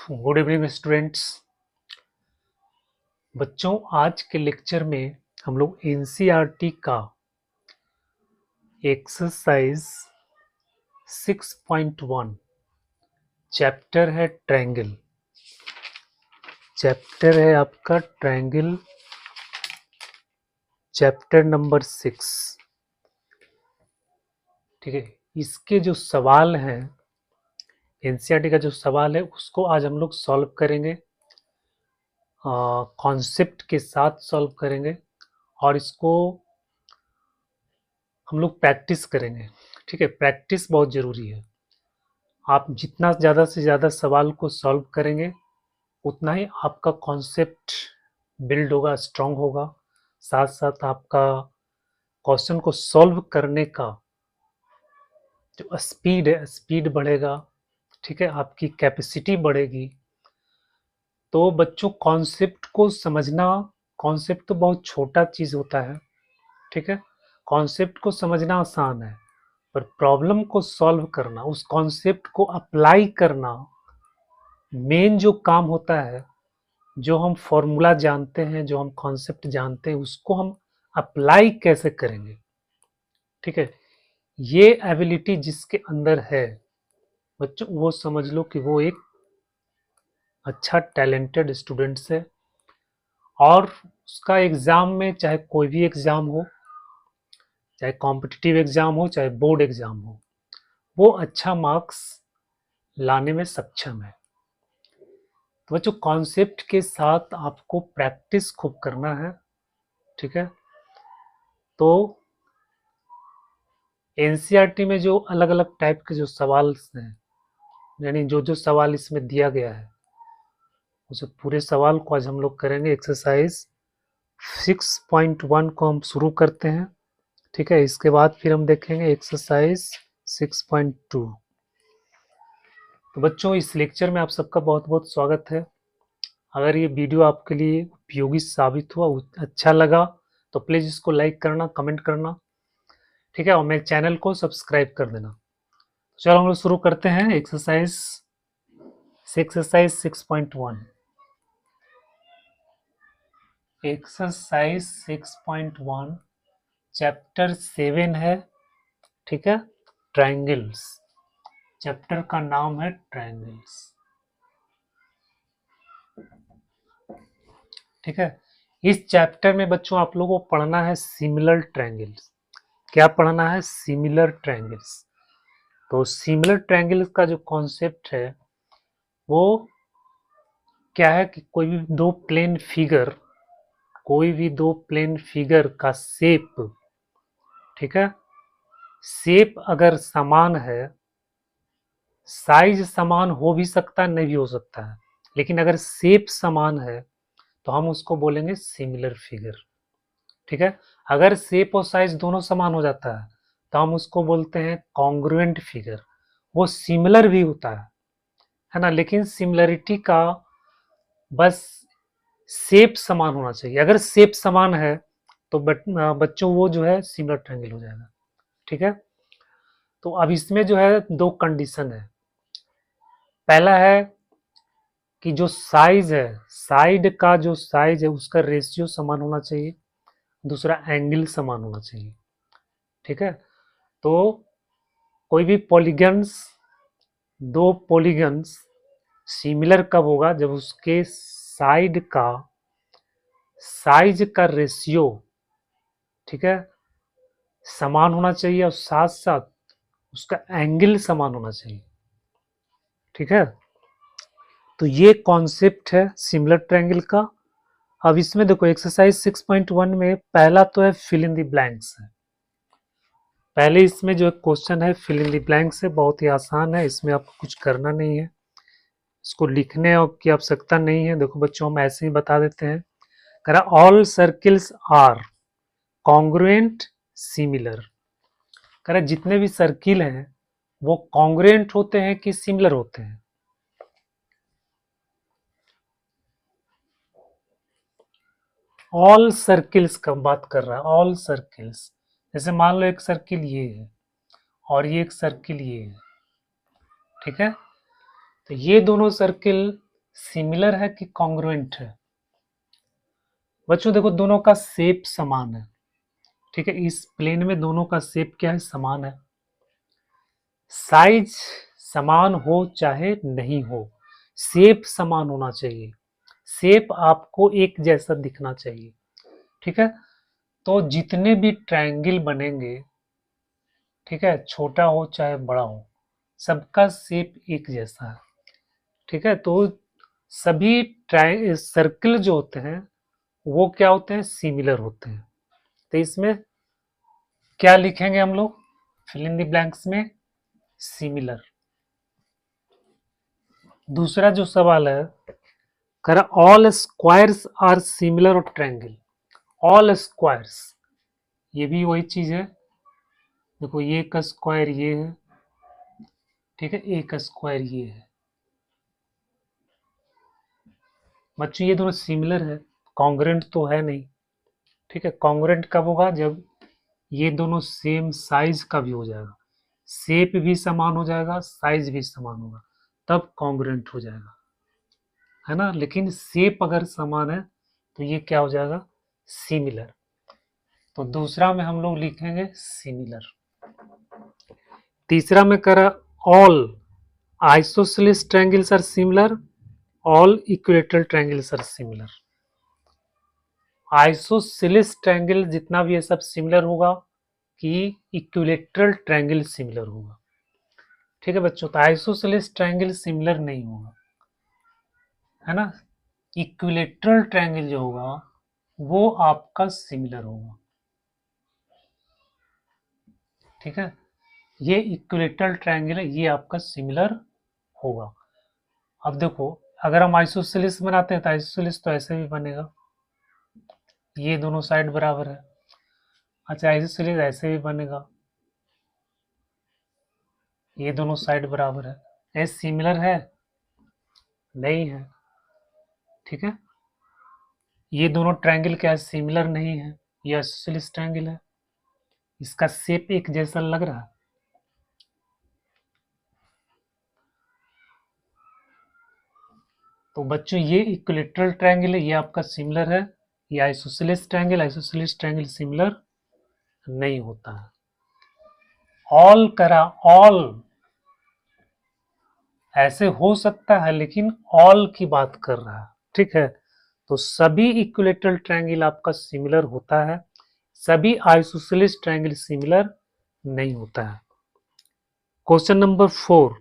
Good evening students. बच्चों, आज के लेक्चर में हम लोग एनसीईआरटी का एक्सरसाइज 6.1 चैप्टर है ट्रायंगल। चैप्टर है आपका ट्रायंगल, चैप्टर नंबर 6। ठीक है, इसके जो सवाल हैं, एनसीईआरटी का जो सवाल है उसको आज हम लोग सॉल्व करेंगे, कॉन्सेप्ट के साथ सॉल्व करेंगे और इसको हम लोग प्रैक्टिस करेंगे। ठीक है, प्रैक्टिस बहुत ज़रूरी है। आप जितना ज़्यादा से ज़्यादा सवाल को सॉल्व करेंगे उतना ही आपका कॉन्सेप्ट बिल्ड होगा, स्ट्रांग होगा। साथ साथ आपका क्वेश्चन को सॉल्व करने का जो स्पीड है, स्पीड बढ़ेगा। ठीक है, आपकी कैपेसिटी बढ़ेगी। तो बच्चों, कॉन्सेप्ट को समझना, कॉन्सेप्ट तो बहुत छोटा चीज़ होता है। ठीक है, कॉन्सेप्ट को समझना आसान है, पर प्रॉब्लम को सॉल्व करना, उस कॉन्सेप्ट को अप्लाई करना, मेन जो काम होता है, जो हम फॉर्मूला जानते हैं, जो हम कॉन्सेप्ट जानते हैं, उसको हम अप्लाई कैसे करेंगे। ठीक है, ये एबिलिटी जिसके अंदर है बच्चों, वो समझ लो कि वो एक अच्छा टैलेंटेड स्टूडेंट्स है। और उसका एग्ज़ाम में, चाहे कोई भी एग्ज़ाम हो, चाहे कॉम्पिटिटिव एग्ज़ाम हो, चाहे बोर्ड एग्ज़ाम हो, वो अच्छा मार्क्स लाने में सक्षम है। तो बच्चों, कॉन्सेप्ट के साथ आपको प्रैक्टिस खूब करना है। ठीक है, तो एनसीईआरटी में जो अलग अलग टाइप के जो सवाल हैं, यानी जो जो सवाल इसमें दिया गया है, उस पूरे सवाल को आज हम लोग करेंगे। एक्सरसाइज 6.1 को हम शुरू करते हैं। ठीक है, इसके बाद फिर हम देखेंगे एक्सरसाइज 6.2। तो बच्चों, इस लेक्चर में आप सबका बहुत बहुत स्वागत है। अगर ये वीडियो आपके लिए उपयोगी साबित हुआ, अच्छा लगा, तो प्लीज़ इसको लाइक करना, कमेंट करना। ठीक है, और मेरे चैनल को सब्सक्राइब कर देना। चलो हम लोग शुरू करते हैं एक्सरसाइज 6.1। एक्सरसाइज 6.1 चैप्टर 7 है। ठीक है, ट्रायंगल्स। चैप्टर का नाम है ट्रायंगल्स। ठीक है, इस चैप्टर में बच्चों आप लोगों को पढ़ना है सिमिलर ट्रायंगल्स। क्या पढ़ना है? Similar triangles. तो सिमिलर ट्रायंगल्स का जो कॉन्सेप्ट है वो क्या है कि कोई भी दो प्लेन फिगर का शेप, ठीक है, शेप अगर समान है, साइज समान हो भी सकता है, नहीं भी हो सकता है, लेकिन अगर शेप समान है तो हम उसको बोलेंगे सिमिलर फिगर। ठीक है, अगर शेप और साइज दोनों समान हो जाता है तो हम उसको बोलते हैं कॉन्ग्रुएंट फिगर। वो सिमिलर भी होता है ना, लेकिन सिमिलरिटी का बस शेप समान होना चाहिए। अगर शेप समान है तो बच्चों वो जो है सिमिलर ट्रायंगल हो जाएगा। ठीक है, तो अब इसमें जो है दो कंडीशन है। पहला है कि जो साइज है, साइड का जो साइज है उसका रेशियो समान होना चाहिए। दूसरा, एंगल समान होना चाहिए। ठीक है, तो कोई भी पॉलीगन्स, दो पॉलीगन्स सिमिलर कब होगा? जब उसके साइड का साइज का रेशियो, ठीक है, समान होना चाहिए और साथ साथ उसका एंगल समान होना चाहिए। ठीक है, तो ये कॉन्सेप्ट है सिमिलर ट्रायंगल का। अब इसमें देखो एक्सरसाइज 6.1 में पहला तो है फिल इन द ब्लैंक्स है। पहले इसमें जो क्वेश्चन है फिल इन द ब्लैंक्स है, बहुत ही आसान है, इसमें आपको कुछ करना नहीं है, इसको लिखने की आवश्यकता नहीं है। देखो बच्चों, हम ऐसे ही बता देते हैं। कह रहा all circles are congruent similar. कह रहा जितने भी सर्किल हैं वो कॉन्ग्रुएंट होते हैं कि सिमिलर होते हैं? ऑल सर्किल्स का बात कर रहा है, ऑल सर्किल्स। जैसे मान लो एक सर्किल ये है और ये एक सर्किल ये है। ठीक है, तो ये दोनों सर्किल सिमिलर है कि कॉन्ग्रुएंट है? बच्चों देखो दोनों का शेप समान है, ठीक है, इस प्लेन में दोनों का शेप क्या है, समान है। साइज समान हो चाहे नहीं हो, शेप समान होना चाहिए, शेप आपको एक जैसा दिखना चाहिए, ठीक है। तो जितने भी ट्रायंगल बनेंगे, ठीक है, छोटा हो चाहे बड़ा हो, सबका शेप एक जैसा है, ठीक है। तो सभी सर्कल जो होते हैं वो क्या होते हैं, सिमिलर होते हैं। तो इसमें क्या लिखेंगे हम लोग, फिल इन द ब्लैंक्स में सिमिलर। दूसरा जो सवाल है, कह रहा ऑल स्क्वायर्स आर सिमिलर और ट्रायंगल। ऑल स्क्वायर्स, ये भी वही चीज है, देखो ये का स्क्वायर ये है, ठीक है, ए का स्क्वायर ये है। बच्चों ये दोनों सिमिलर है, कॉन्ग्रुएंट तो है नहीं, ठीक है। कॉन्ग्रुएंट कब होगा, जब ये दोनों सेम साइज का भी हो जाएगा, शेप भी समान हो जाएगा, साइज भी समान होगा, तब कॉन्ग्रुएंट हो जाएगा, है ना। लेकिन शेप अगर समान है तो ये क्या हो जाएगा, सिमिलर। तो दूसरा में हम लोग लिखेंगे सिमिलर। तीसरा में करा all isosceles triangles are similar, all equilateral triangles are similar. Isosceles triangle जितना भी है सब सिमिलर होगा कि इक्विलेटरल ट्रायंगल सिमिलर होगा, ठीक है बच्चों। तो आइसोसेलेस ट्रायंगल सिमिलर नहीं होगा, है ना। इक्विलेटरल ट्रायंगल जो होगा वो आपका सिमिलर होगा, ठीक है। ये इक्विलेटरल ट्रायंगल है, ये आपका सिमिलर होगा। अब देखो अगर हम आइसोसेलेस बनाते हैं तो आइसोसेलेस तो ऐसे भी बनेगा, ये दोनों साइड बराबर है। अच्छा आइसोसेलेस ऐसे भी बनेगा, ये दोनों साइड बराबर है। ये सिमिलर है, नहीं है, ठीक है। ये दोनों ट्रायंगल क्या है, सिमिलर नहीं है, ये आइसोसेलेस ट्रायंगल है, इसका शेप एक जैसा लग रहा है। तो बच्चों ये इक्विलेटरल ट्रायंगल है, ये आपका सिमिलर है। ये आइसोसेलेस ट्रायंगल सिमिलर नहीं होता है। ऑल करा, ऑल ऐसे हो सकता है लेकिन ऑल की बात कर रहा है, ठीक है। तो सभी इक्विलेटरल ट्रायंगल आपका सिमिलर होता है, सभी आइसोसेलेस ट्रायंगल सिमिलर नहीं होता है। Question number 4,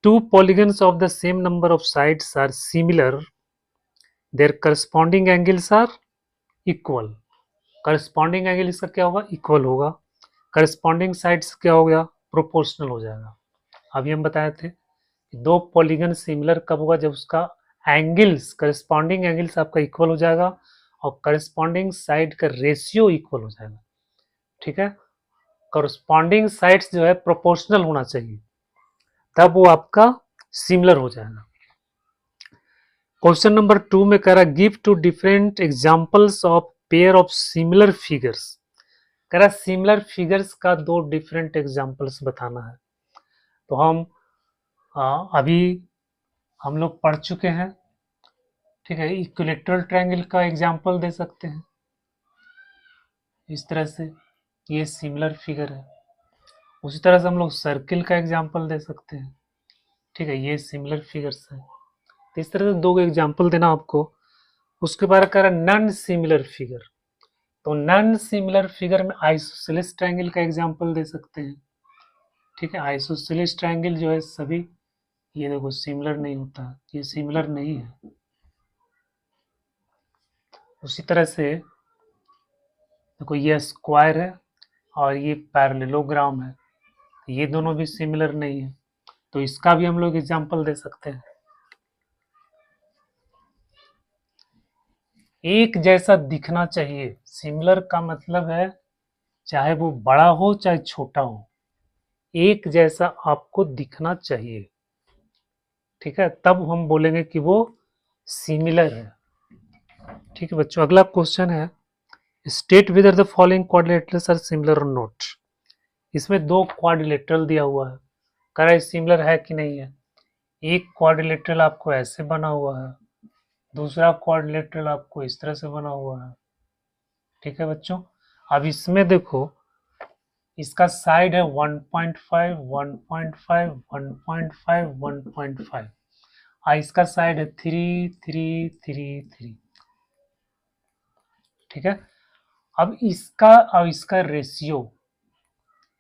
two polygons of the same number of sides are similar, their corresponding angles are equal। corresponding angle इसका क्या होगा, इक्वल होगा। corresponding sides क्या हो गया, प्रोपोर्शनल हो जाएगा। अभी हम बताए थे कि दो पॉलीगन सिमिलर कब होगा, जब उसका एंगल्स, करस्पॉन्डिंग एंगल्स आपका इक्वल हो जाएगा और करस्पॉन्डिंग साइड का रेशियो इक्वल हो जाएगा, ठीक है। करस्पॉन्डिंग साइड्स जो है प्रोपोर्शनल होना चाहिए, तब वो आपका सिमिलर हो जाएगा। क्वेश्चन नंबर 2 में कह रहा give two different examples of pair of similar figures. कह रहा सिमिलर फिगर्स का दो डिफरेंट एग्जांपल्स बताना है। तो हम अभी हम लोग पढ़ चुके हैं, ठीक है। इक्विलेटरल ट्रायंगल का एग्जांपल दे सकते हैं इस तरह से, ये सिमिलर फिगर है। उसी तरह से हम लोग सर्किल का एग्जांपल दे सकते हैं, ठीक है, ये सिमिलर फिगर्स है। तो इस तरह से दो एग्जांपल देना आपको। उसके बाद कह रहा नॉन सिमिलर फिगर। तो नॉन सिमिलर फिगर में आइसोसेलेस ट्रायंगल का एग्जांपल दे सकते हैं, ठीक है। आइसोसेलेस ट्रायंगल जो है सभी, ये देखो सिमिलर नहीं होता, ये सिमिलर नहीं है। उसी तरह से देखो ये स्क्वायर है और ये पैरेललोग्राम है, ये दोनों भी सिमिलर नहीं है, तो इसका भी हम लोग एग्जांपल दे सकते हैं। एक जैसा दिखना चाहिए, सिमिलर का मतलब है चाहे वो बड़ा हो चाहे छोटा हो, एक जैसा आपको दिखना चाहिए, ठीक है, तब हम बोलेंगे कि वो सिमिलर है, ठीक है बच्चों। अगला क्वेश्चन है state whether the following quadrilaterals are similar और नॉट। इसमें दो क्वाड्रिलेटरल दिया हुआ है, कह रहा है सिमिलर है कि नहीं है। एक क्वाड्रिलेटरल आपको ऐसे बना हुआ है, दूसरा क्वाड्रिलेटरल आपको इस तरह से बना हुआ है। ठीक है बच्चों, अब इसमें देखो इसका साइड है 1.5 1.5 1.5 1.5 और इसका साइड है 3 3 3 3। ठीक है, अब इसका रेशियो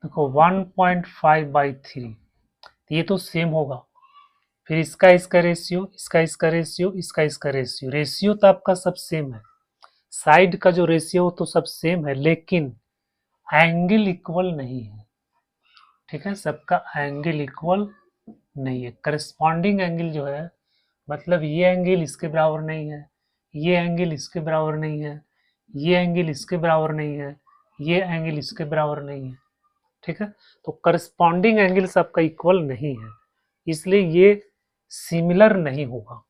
देखो 1.5/3, ये तो सेम होगा। फिर इसका रेशियो, इसका रेशियो, इसका रेशियो, रेशियो तो आपका सब सेम है, साइड का जो रेशियो तो सब सेम है, लेकिन एंगल इक्वल नहीं है। ठीक है, सबका एंगल इक्वल नहीं है। करस्पॉन्डिंग एंगल जो है, मतलब ये एंगल इसके बराबर नहीं है, ये एंगल इसके बराबर नहीं है, ये एंगल इसके बराबर नहीं है, ये एंगल इसके बराबर नहीं है। ठीक है, तो करस्पॉन्डिंग एंगल सबका इक्वल नहीं है, इसलिए ये सिमिलर नहीं होगा।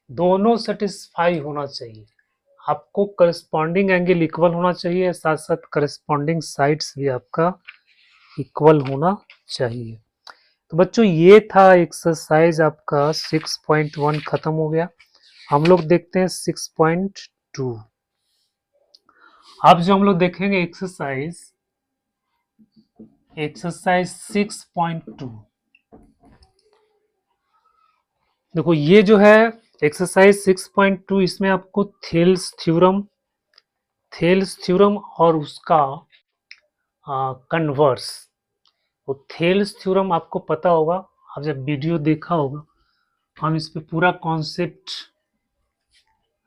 दोनों सेटिस्फाई होना चाहिए, आपको करस्पॉन्डिंग एंगल इक्वल होना चाहिए, साथ साथ करस्पॉन्डिंग साइड्स भी आपका इक्वल होना चाहिए। तो बच्चों ये था एक्सरसाइज आपका 6.1 खत्म हो गया। हम लोग देखते हैं 6.2। अब जो हम लोग देखेंगे एक्सरसाइज 6.2। देखो ये जो है एक्सरसाइज 6.2, इसमें आपको थेल्स थ्योरम और उसका कन्वर्स। वो थेल्स थ्योरम आपको पता होगा, आप जब वीडियो देखा होगा, हम इस पे पूरा कॉन्सेप्ट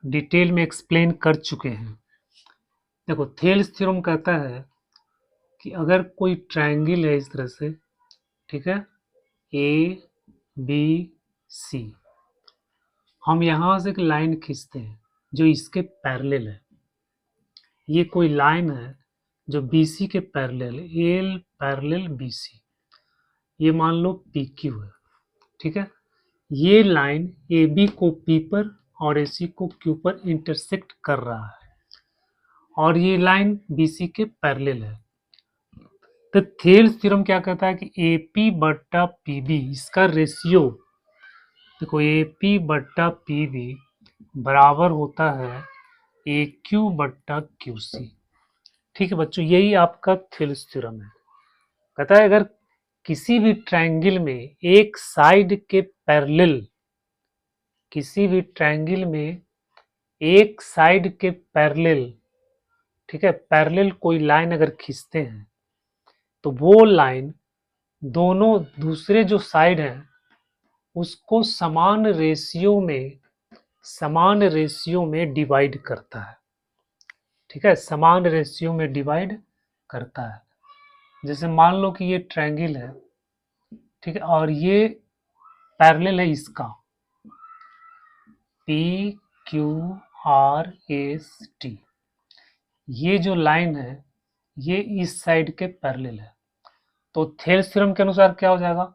डिटेल में एक्सप्लेन कर चुके हैं। देखो थेल्स थ्योरम कहता है कि अगर कोई ट्रायंगल है इस तरह से, ठीक है, ए बी सी, हम यहां से एक लाइन खींचते हैं जो इसके पैरेलल है। ये कोई लाइन है जो BC के पैरेलल है, एल पैरेलल BC, ये मान लो PQ है। ठीक है, ये लाइन AB को P पर और AC को Q पर इंटरसेक्ट कर रहा है और ये लाइन BC के पैरेलल है। तो थेल्स थ्योरम क्या कहता है कि AP बट्टा PB, इसका रेशियो देखो AP बट्टा PB बराबर होता है AQ बट्टा QC। ठीक है बच्चों, यही आपका थेल्स थ्योरम है। कहता है अगर किसी भी ट्रायंगल में एक साइड के पैरेलल, किसी भी ट्रायंगल में एक साइड के पैरेलल, ठीक है, पैरेलल कोई लाइन अगर खींचते हैं तो वो लाइन दोनों दूसरे जो साइड है उसको समान रेशियो में डिवाइड करता है। ठीक है, समान रेशियो में डिवाइड करता है। जैसे मान लो कि ये ट्रायंगल है, ठीक है, और ये पैरेलल है इसका PQRST, ये जो लाइन है ये इस साइड के पैरेलल है। तो थेल्स थ्योरम के अनुसार क्या हो जाएगा,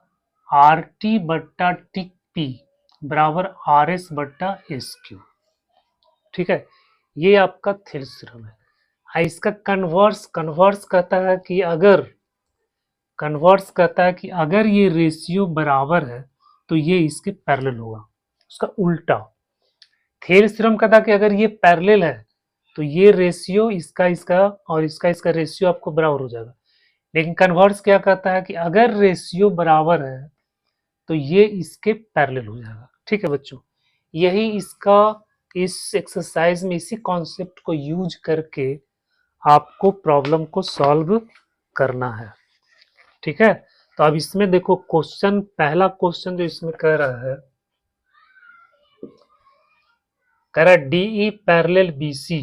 RT बट्टा TP बराबर RS बट्टा SQ। ठीक है, ये आपका थेल्स थ्योरम है। इसका कन्वर्स कहता है कि अगर ये रेशियो बराबर है तो ये इसके पैरेलल होगा। उसका उल्टा थेल्स थ्योरम कहता है कि अगर ये पैरेलल है तो ये रेशियो इसका और इसका रेशियो आपको बराबर हो जाएगा। लेकिन कन्वर्स क्या कहता है कि अगर रेशियो बराबर है तो ये इसके पैरेलल हो जाएगा। ठीक है बच्चों, यही इसका इस एक्सरसाइज में इसी कॉन्सेप्ट को यूज करके आपको प्रॉब्लम को सॉल्व करना है। ठीक है, तो अब इसमें देखो पहला क्वेश्चन जो इसमें कह रहा है DE parallel BC,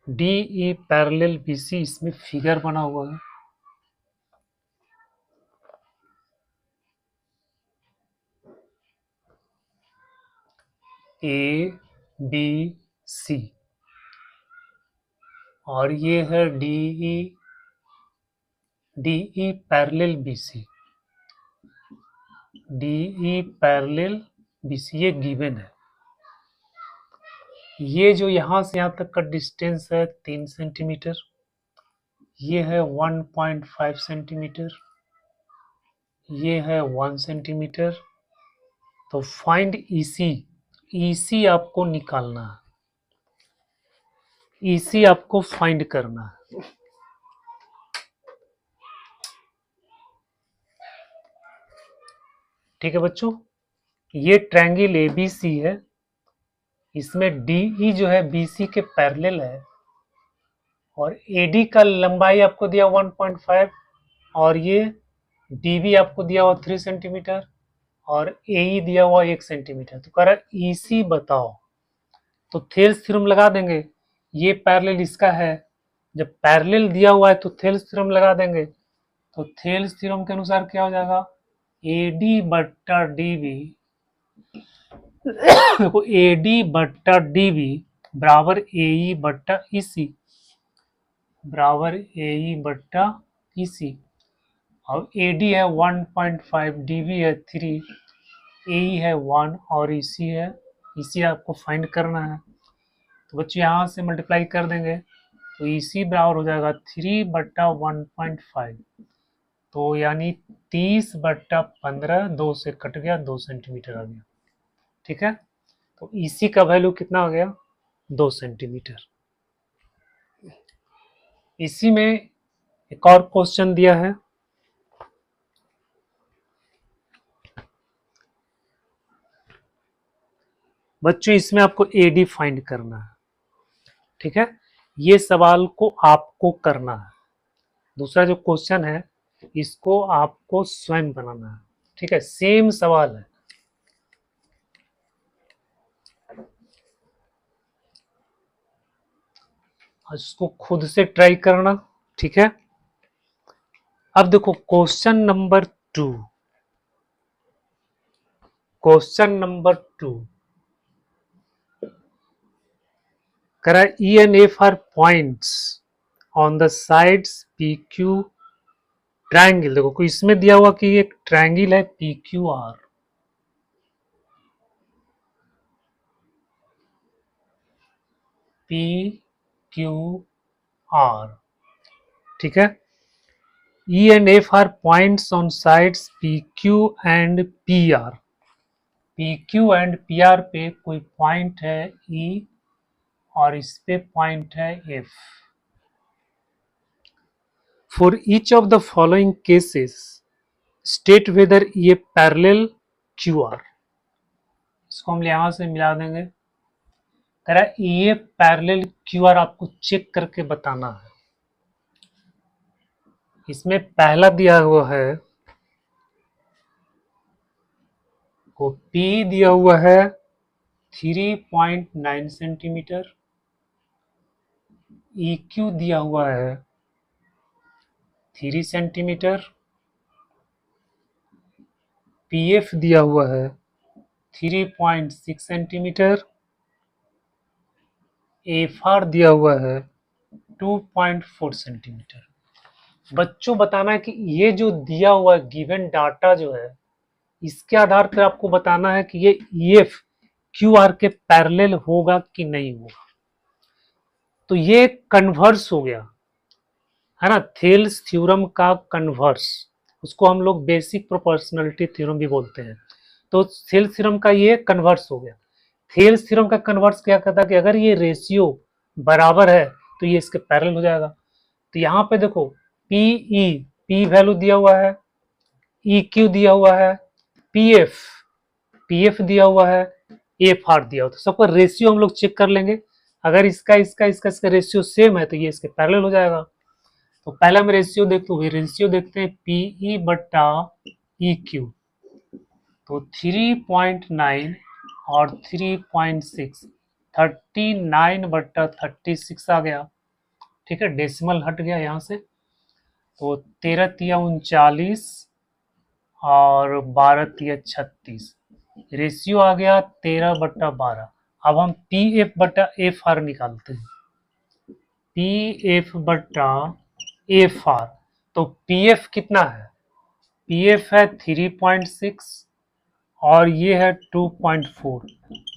DE parallel BC, इसमें फिगर बना हुआ है। ABC और ये है DE parallel BC, DE parallel BC, ये गिवन है। ये जो यहां से यहां तक का डिस्टेंस है 3 सेंटीमीटर, ये है 1.5 सेंटीमीटर, ये है 1 सेंटीमीटर। तो फाइंड ईसी, ईसी आपको निकालना है, ईसी आपको फाइंड करना है। ठीक है बच्चों, ये ट्रायंगल एबीसी है, इसमें डीई जो है बीसी के पैरेलल है, और एडी का लंबाई आपको दिया 1.5, और ये डीबी आपको दिया हुआ 3 सेंटीमीटर, और एई दिया हुआ 1 सेंटीमीटर। तो कह रहा ईसी बताओ, तो थेल्स थ्योरम लगा देंगे, ये पैरेलल इसका है, जब पैरेलल दिया हुआ है तो थेल्स थ्योरम लगा देंगे। तो थेल्स थ्योरम के अनुसार क्या हो जाएगा, एडी बट्टा डीबी, देखो एडी बट्टा डीबी बराबर एई बट्टा ईसी, बराबर एई बट्टा ईसी। अब एडी है 1.5, डीबी है 3, एई है 1 और ईसी है, ईसी आपको फाइंड करना है। तो बच्चों यहाँ से मल्टीप्लाई कर देंगे, तो ईसी बराबर हो जाएगा 3 बट्टा 1.5, तो यानी 30 बट्टा 15, 2 से कट गया, 2 सेंटीमीटर आ गया। ठीक है, तो ईसी का वैल्यू कितना हो गया, 2 सेंटीमीटर। इसी में एक और क्वेश्चन दिया है, बच्चों इसमें आपको एडी फाइंड करना है। ठीक है, ये सवाल को आपको करना है, दूसरा जो क्वेश्चन है इसको आपको स्वयं बनाना है। ठीक है, सेम सवाल है, इसको खुद से ट्राई करना। ठीक है, अब देखो क्वेश्चन नंबर 2, क्वेश्चन नंबर 2 कह रहा है E and F R points on the sides P Q triangle. देखो कोई इसमें दिया हुआ कि एक ट्रायंगल है P Q R, P Q R. ठीक है, E and F R points on sides P Q and P R, P Q and P R पे कोई पॉइंट है ई और इस पे पॉइंट है F. For each of the following cases state whether ये पैरेलल क्यू आर, इसको हम यहां से मिला देंगे। कह रहा है ये पैरेलल क्यू आर आपको चेक करके बताना है। इसमें पहला दिया हुआ है वो P दिया हुआ है 3.9 सेंटीमीटर, EQ दिया हुआ है 3 सेंटीमीटर, PF दिया हुआ है 3.6 सेंटीमीटर, FR दिया हुआ है 2.4 सेंटीमीटर। बच्चों बताना है कि ये जो दिया हुआ गिवन डाटा जो है इसके आधार पर आपको बताना है कि ये EF QR के पैरेलल होगा कि नहीं होगा। तो ये कन्वर्स हो गया है ना, थेल्स थ्योरम का कन्वर्स, उसको हम लोग बेसिक प्रोपोर्शनलिटी थ्योरम भी बोलते हैं। तो थेल्स थ्योरम का ये कन्वर्स हो गया। थेल्स थ्योरम का कन्वर्स क्या कहता है कि अगर ये रेशियो बराबर है तो ये इसके पैरेलल हो जाएगा। तो यहाँ पे देखो पीई, पी वैल्यू दिया हुआ है, EQ दिया हुआ है, PF, PF दिया हुआ है, AFR दिया हुआ है। तो सबका रेशियो हम लोग चेक कर लेंगे, अगर इसका रेशियो सेम है तो ये इसके पैरेलल हो जाएगा। तो पहला हम रेशियो देखते हैं पीई बट्टा EQ, तो 3.9 और 3.6, 39 बट्टा 36 आ गया। ठीक है, डेसिमल हट गया यहाँ से, तो 13 तिया 39 और 12 तिया 36, रेशियो आ गया 13 बट्टा 12। अब हम PF बट्टा FR निकालते हैं, PF बट्टा FR। तो PF कितना है, PF है 3.6 और ये है 2.4।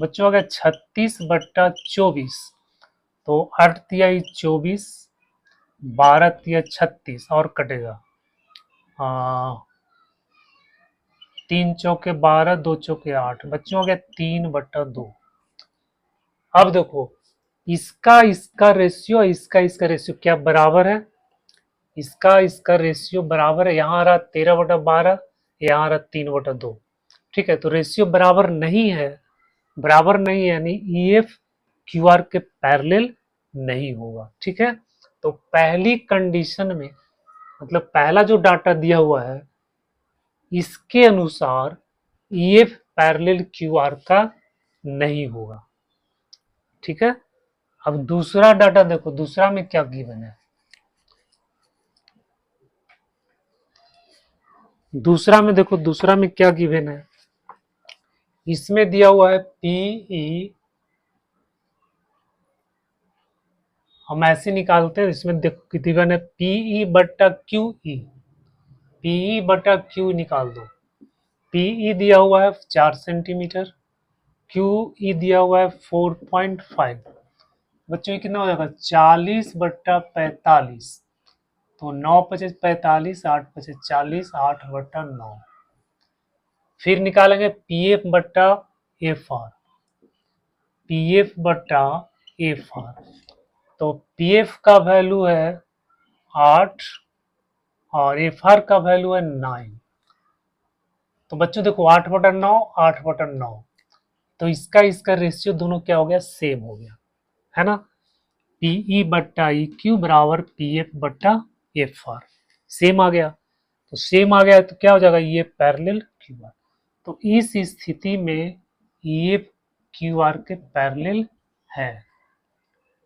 बच्चों अगर 36 बट्टा 24, तो 8 तिया 24, 12 तिया 36 और कटेगा 3 चौके 12, 2 चौके 8, बच्चों हो गया 3/2। अब देखो इसका रेशियो, इसका रेशियो क्या बराबर है, इसका रेशियो बराबर है, यहाँ आ रहा 13/12, यहाँ आ रहा 3/2। ठीक है, तो रेशियो बराबर नहीं है, बराबर नहीं है यानी ईएफ क्यूआर के पैरेलल नहीं होगा। ठीक है, तो पहली कंडीशन में मतलब पहला जो डाटा दिया हुआ है इसके अनुसार ईएफ पैरेलल क्यूआर का नहीं होगा। ठीक है, अब दूसरा डाटा देखो, दूसरा में क्या गिवन है, दूसरा में देखो, दूसरा में क्या गिवन है, इसमें दिया हुआ है पीई, हम ऐसे निकालते हैं, इसमें देखो कितनी गिवन है, पीई/क्यूई, पीई/क्यू निकाल दो। पीई दिया हुआ है 4 सेंटीमीटर, क्यूई दिया हुआ है 4.5, बच्चों ये कितना हो जाएगा 40/45, तो 9×5=45, 8×5=40, 8/9। फिर निकालेंगे पीएफ/एफआर, पीएफ/एफआर, तो पीएफ का वैल्यू है 8 और एफआर का वैल्यू है 9। तो बच्चों देखो 8/9, 8/9, तो इसका रेशियो दोनों क्या हो गया, सेम हो गया, है ना। PE/EQ बराबर PF/FR, सेम आ गया, तो सेम आ गया तो क्या हो जाएगा, ये पैरेलल क्यूआर। तो इस स्थिति में ये क्यूआर के पैरेलल है।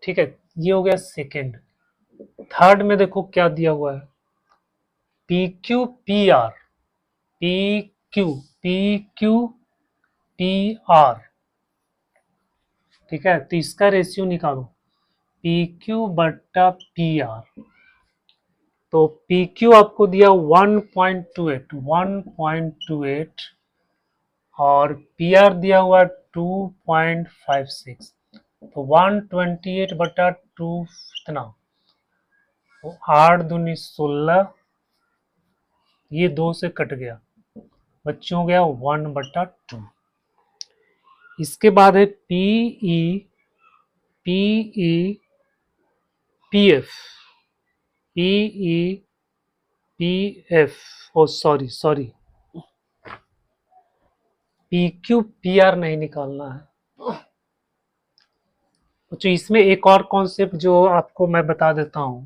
ठीक है, ये हो गया सेकेंड। थर्ड में देखो क्या दिया हुआ है, PQ/PR, PQ/PR, ठीक है, तो इसका रेशियो निकालो PQ/PR, तो PQ आपको दिया 1.28 और PR दिया हुआ 2.56, तो 128/2 कितना, तो 8 दूनी 16, ये 2 से कट गया, बच्चों हो गया 1/2। इसके बाद है PE, PF, ओ सॉरी, PQ/PR नहीं निकालना है बच्चों। इसमें एक और कॉन्सेप्ट जो आपको मैं बता देता हूं,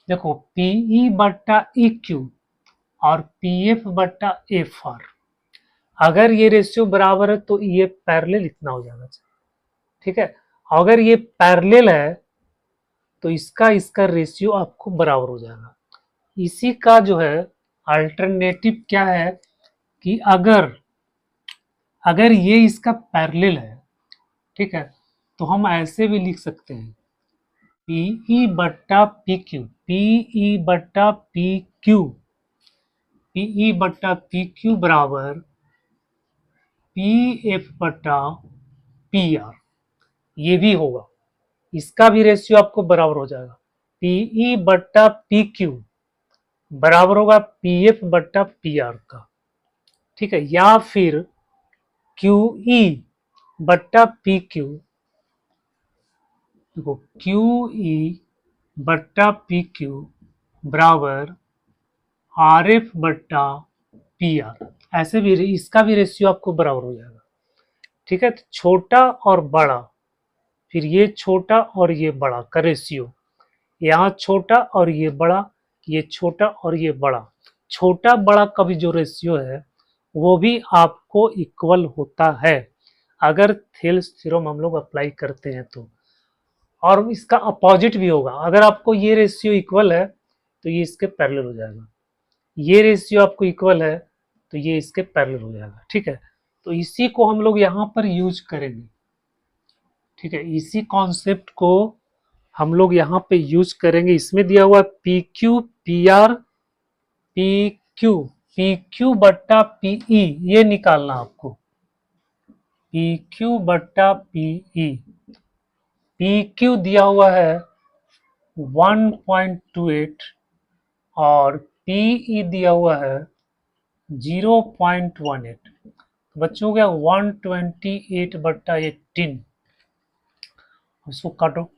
देखो PE/EQ और PF/FR, अगर ये रेशियो बराबर है तो ये पैरेलल इतना हो जाना चाहिए। ठीक है, अगर ये पैरेलल है तो इसका रेशियो आपको बराबर हो जाएगा। इसी का जो है अल्टरनेटिव क्या है कि अगर ये इसका पैरेलल है, ठीक है, तो हम ऐसे भी लिख सकते हैं PE/PQ, PE/PQ, PE/PQ बराबर PF/PR, ये भी होगा, इसका भी रेशियो आपको बराबर हो जाएगा, PE/PQ बराबर होगा PF/PR का। ठीक है, या फिर QE/PQ, देखो QE/PQ बराबर RF/PR, ऐसे भी इसका भी रेशियो आपको बराबर हो जाएगा। ठीक है, तो छोटा और बड़ा, फिर ये छोटा और ये बड़ा का रेशियो, यहाँ छोटा और ये बड़ा, ये छोटा और ये बड़ा, छोटा बड़ा का भी जो रेशियो है वो भी आपको इक्वल होता है अगर थेल्स थ्योरम हम लोग अप्लाई करते हैं तो। और इसका अपोजिट भी होगा, अगर आपको ये रेशियो इक्वल है तो ये इसके पैरेलल हो जाएगा, ये रेशियो आपको इक्वल है तो ये इसके पैरेलल हो जाएगा। ठीक है, तो इसी को हम लोग यहाँ पर यूज करेंगे। ठीक है, इसी कॉन्सेप्ट को हम लोग यहाँ पे यूज करेंगे। इसमें दिया हुआ PQ/PR, PQ/PE, ये निकालना आपको, PQ/PE, PQ दिया हुआ है 1.28 और PE दिया हुआ है 0.18। बच्चों हो गया 128/18। इसको काटो।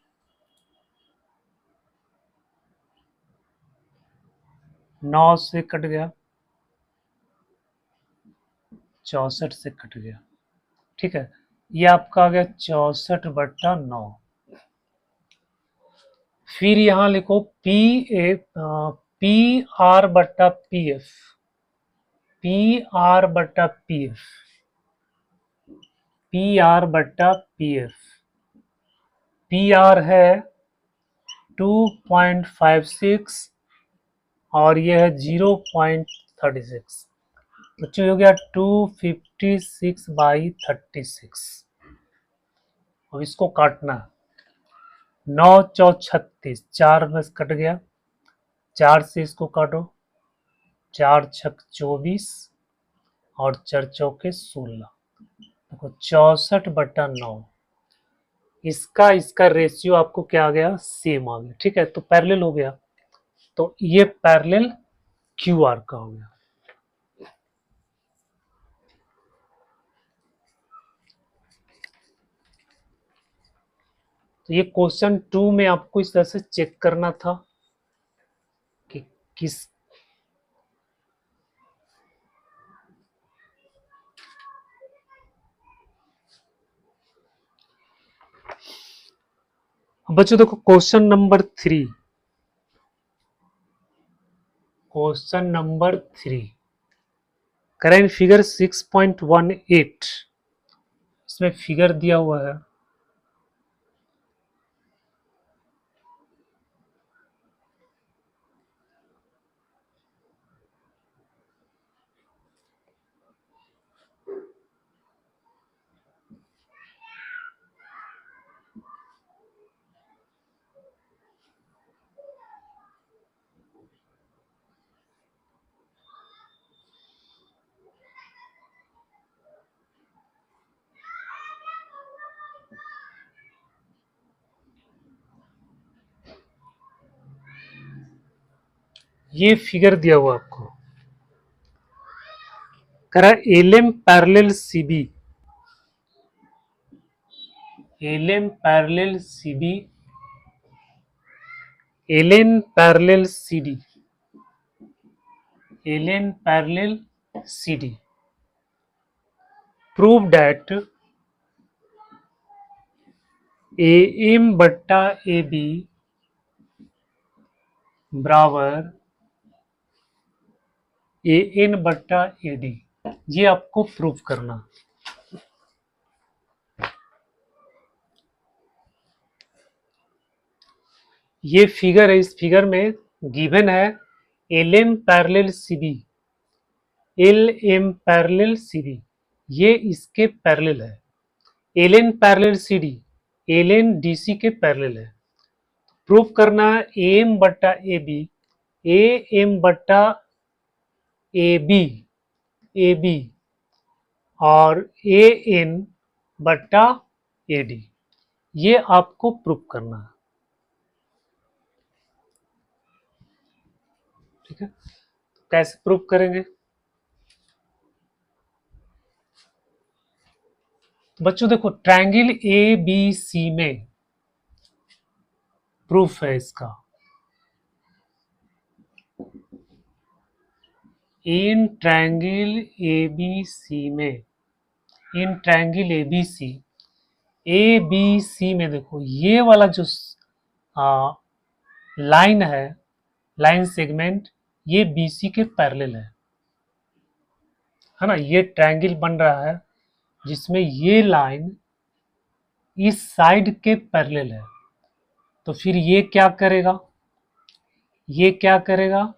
9 से कट गया, 64 से कट गया। ठीक है, ये आपका आ गया 64/9। फिर यहां लिखो PR/PF। PR/PF। PR/PF। PR है 2.56 और ये है 0.36। बच्चों हो गया 256/36। अब इसको काटना। 9 चौ 36, 4 में से कट गया, 4 से इसको काटो, 4 छक 24 और 4 चौके 16। देखो 64/9। इसका इसका रेशियो आपको क्या आ गया, सेम आ गया। ठीक है, तो पैरेलल हो गया, तो ये पैरेलल QR का हो गया। तो ये क्वेश्चन 2 में आपको इस तरह से चेक करना था कि किस बच्चों देखो क्वेश्चन नंबर 3। क्वेश्चन नंबर 3 करें फिगर 6.18। इसमें फिगर दिया हुआ है, ये फिगर दिया हुआ आपको, करा LM parallel CB। LM parallel CB, LN parallel CD, LN parallel CD। Prove that AM/AB बराबर AN/AD। ये आपको प्रूव करना। ये फिगर है, इस फिगर में गिवन है LM parallel CB, LM parallel CD, ये इसके पैरेलल है। LN parallel CD, LN DC के पैरेलल है। प्रूफ करना है AM/AB, AM/AB, AB और AN/AD, ये आपको प्रूफ करना है। ठीक है, कैसे प्रूफ करेंगे बच्चों, देखो ट्रायंगल ABC में प्रूफ है इसका। इन ट्रायंगल ABC में, इन ट्रायंगल ABC में देखो ये वाला जो लाइन है, लाइन सेगमेंट, ये BC के पैरेलल है ना। ये ट्रायंगल बन रहा है जिसमें ये लाइन इस साइड के पैरेलल है। तो फिर ये क्या करेगा, ये क्या करेगा,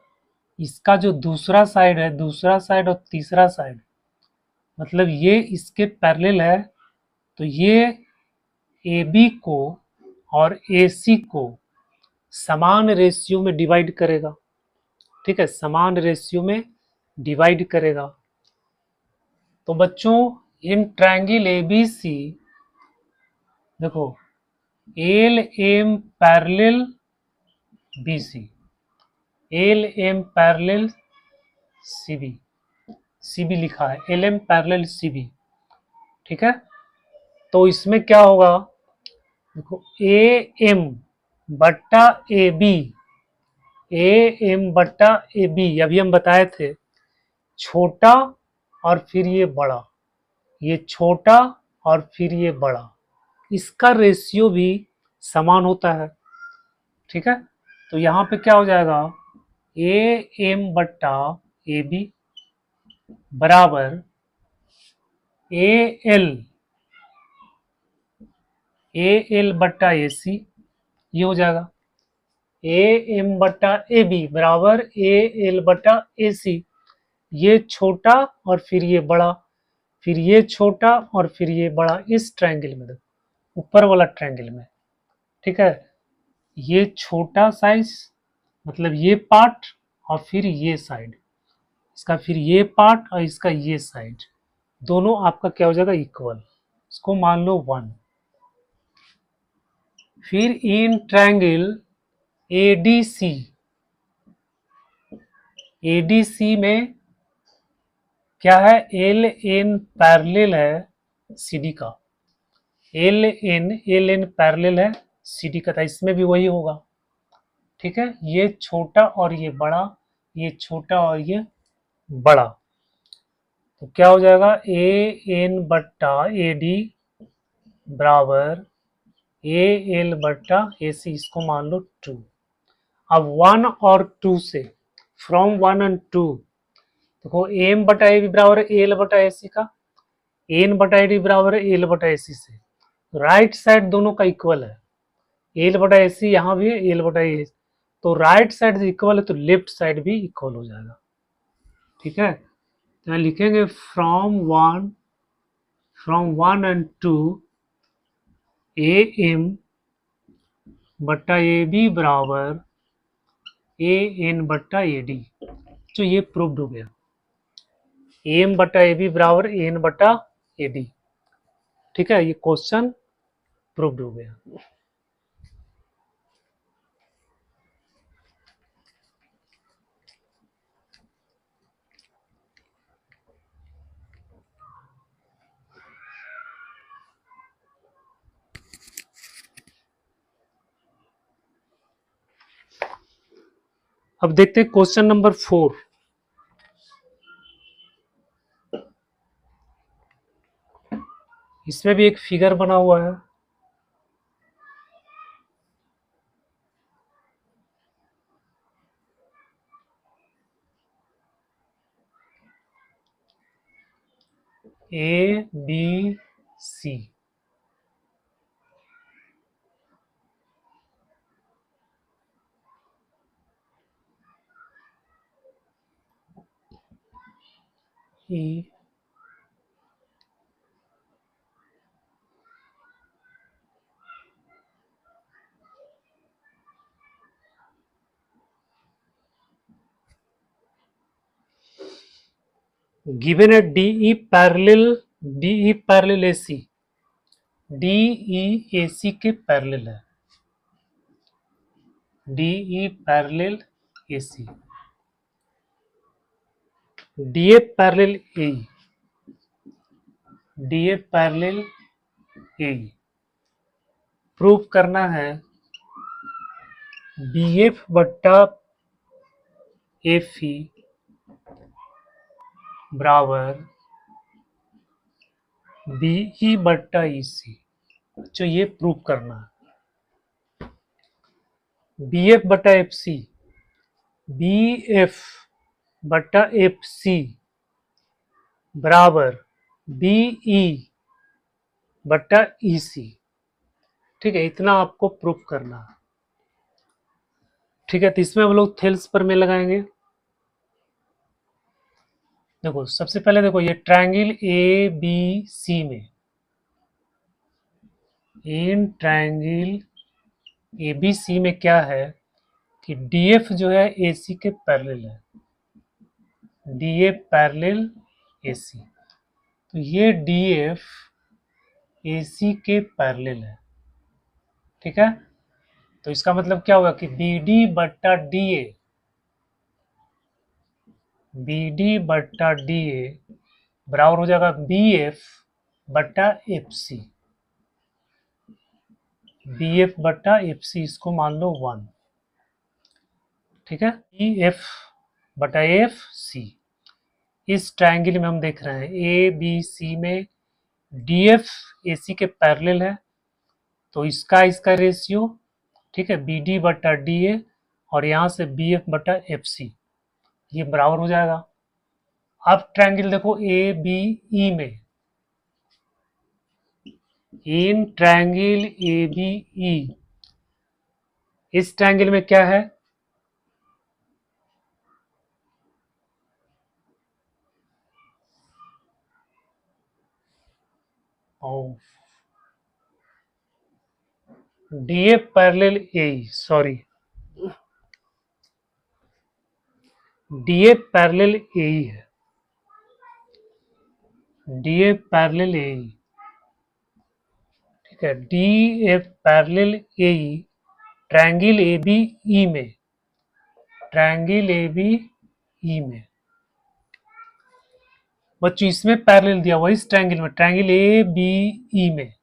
इसका जो दूसरा साइड है, दूसरा साइड और तीसरा साइड, मतलब ये इसके पैरेलल है, तो ये AB को और AC को समान रेशियो में डिवाइड करेगा। ठीक है, समान रेशियो में डिवाइड करेगा। तो बच्चों इन ट्रायंगल ABC देखो LM parallel BC, LM parallel CB, CB लिखा है, LM पैरेलल CB, ठीक है। तो इसमें क्या होगा, देखो AM बट्टा AB, AM बट्टा AB अभी हम बताए थे, छोटा और फिर ये बड़ा, ये छोटा और फिर ये बड़ा, इसका रेशियो भी समान होता है, ठीक है। तो यहाँ पे क्या हो जाएगा, AM बट्टा AB बराबर AL बट्टा AC, ये हो जाएगा AM बट्टा AB बराबर AL बट्टा AC, ये छोटा और फिर ये बड़ा, फिर ये छोटा और फिर ये बड़ा, इस ट्रायंगल में देखो, ऊपर वाला ट्रायंगल में, ठीक है। ये छोटा साइज मतलब ये पार्ट और फिर ये साइड, इसका फिर ये पार्ट और इसका ये साइड, दोनों आपका क्या हो जाएगा, इक्वल, इसको मान लो 1। फिर इन ट्रायंगल ADC, ADC में क्या है, LN पैरेलल है CD का, LN पैरेलल है CD का था, इसमें भी वही होगा, ठीक है। ये छोटा और ये बड़ा, ये छोटा और ये बड़ा, तो क्या हो जाएगा, AN बट्टा AD बराबर AL बट्टा AC, इसको मान लो 2। अब 1 और 2 से, फ्रॉम 1 एंड 2, देखो AM बटा AB बराबर AL बटा AC का, AN बटा AD बराबर AL बटा AC से, राइट साइड दोनों का इक्वल है, AL बटा AC यहाँ भी है, AL बटा AC, तो राइट साइड इक्वल है तो लेफ्ट साइड भी इक्वल हो जाएगा, ठीक है। तो यहाँ लिखेंगे फ्रॉम वन एंड 2 AM बट्टा AB बराबर AN बट्टा AD, तो ये प्रूव्ड हो गया, AM बट्टा AB बराबर AN बट्टा AD, ठीक है, ये क्वेश्चन प्रूव्ड हो गया। अब देखते हैं क्वेश्चन नंबर 4। इसमें भी एक फिगर बना हुआ है, ABC, E given a DE parallel AC, DE AC के पैरेलल है, DE parallel AC, DA parallel AE, DA parallel AE, prove करना है BF बट्टा FE बराबर BE बट्टा EC, जो ये प्रूव करना है। BF बट्टा FC, BF बट्टा FC बराबर BE बट्टा EC, ठीक है, इतना आपको प्रूव करना है, ठीक है। तो इसमें हम लोग थेल्स पर में लगाएंगे। देखो सबसे पहले देखो ये ट्रायंगल ABC में, इन ट्रायंगल ABC में क्या है कि DF जो है AC के पैरेलल है, DA पैरेलल AC, तो ये DF AC के पैरेलल है, ठीक है। तो इसका मतलब क्या होगा कि BD बट्टा DA, बी डी बट्टा डी ए बराबर हो जाएगा बी एफ बट्टा एफ सी। बी एफ बट्टा एफ सी, इसको मान लो 1। ठीक है, बी एफ बटा एफ सी। इस ट्रायंगल में हम देख रहे हैं ए बी सी में डी एफ ए सी के पैरेलल है, तो इसका रेशियो, ठीक है, बी डी बटा डी ए और यहाँ से बी एफ बटा एफ सी, ये बराबर हो जाएगा। अब ट्रायंगल देखो ए बी ई में, इन ट्रायंगल ए बी ई, इस ट्रायंगल में क्या है, D A parallel A, sorry, D A parallel A है, डी ए पैरेलल ए, ठीक है, D A parallel A triangle A B E में, ट्रायंगल ए बी ई में बच्चों इसमें पैरेलल दिया हुआ इस ट्रायंगल में, ट्रायंगल ए बी ई में,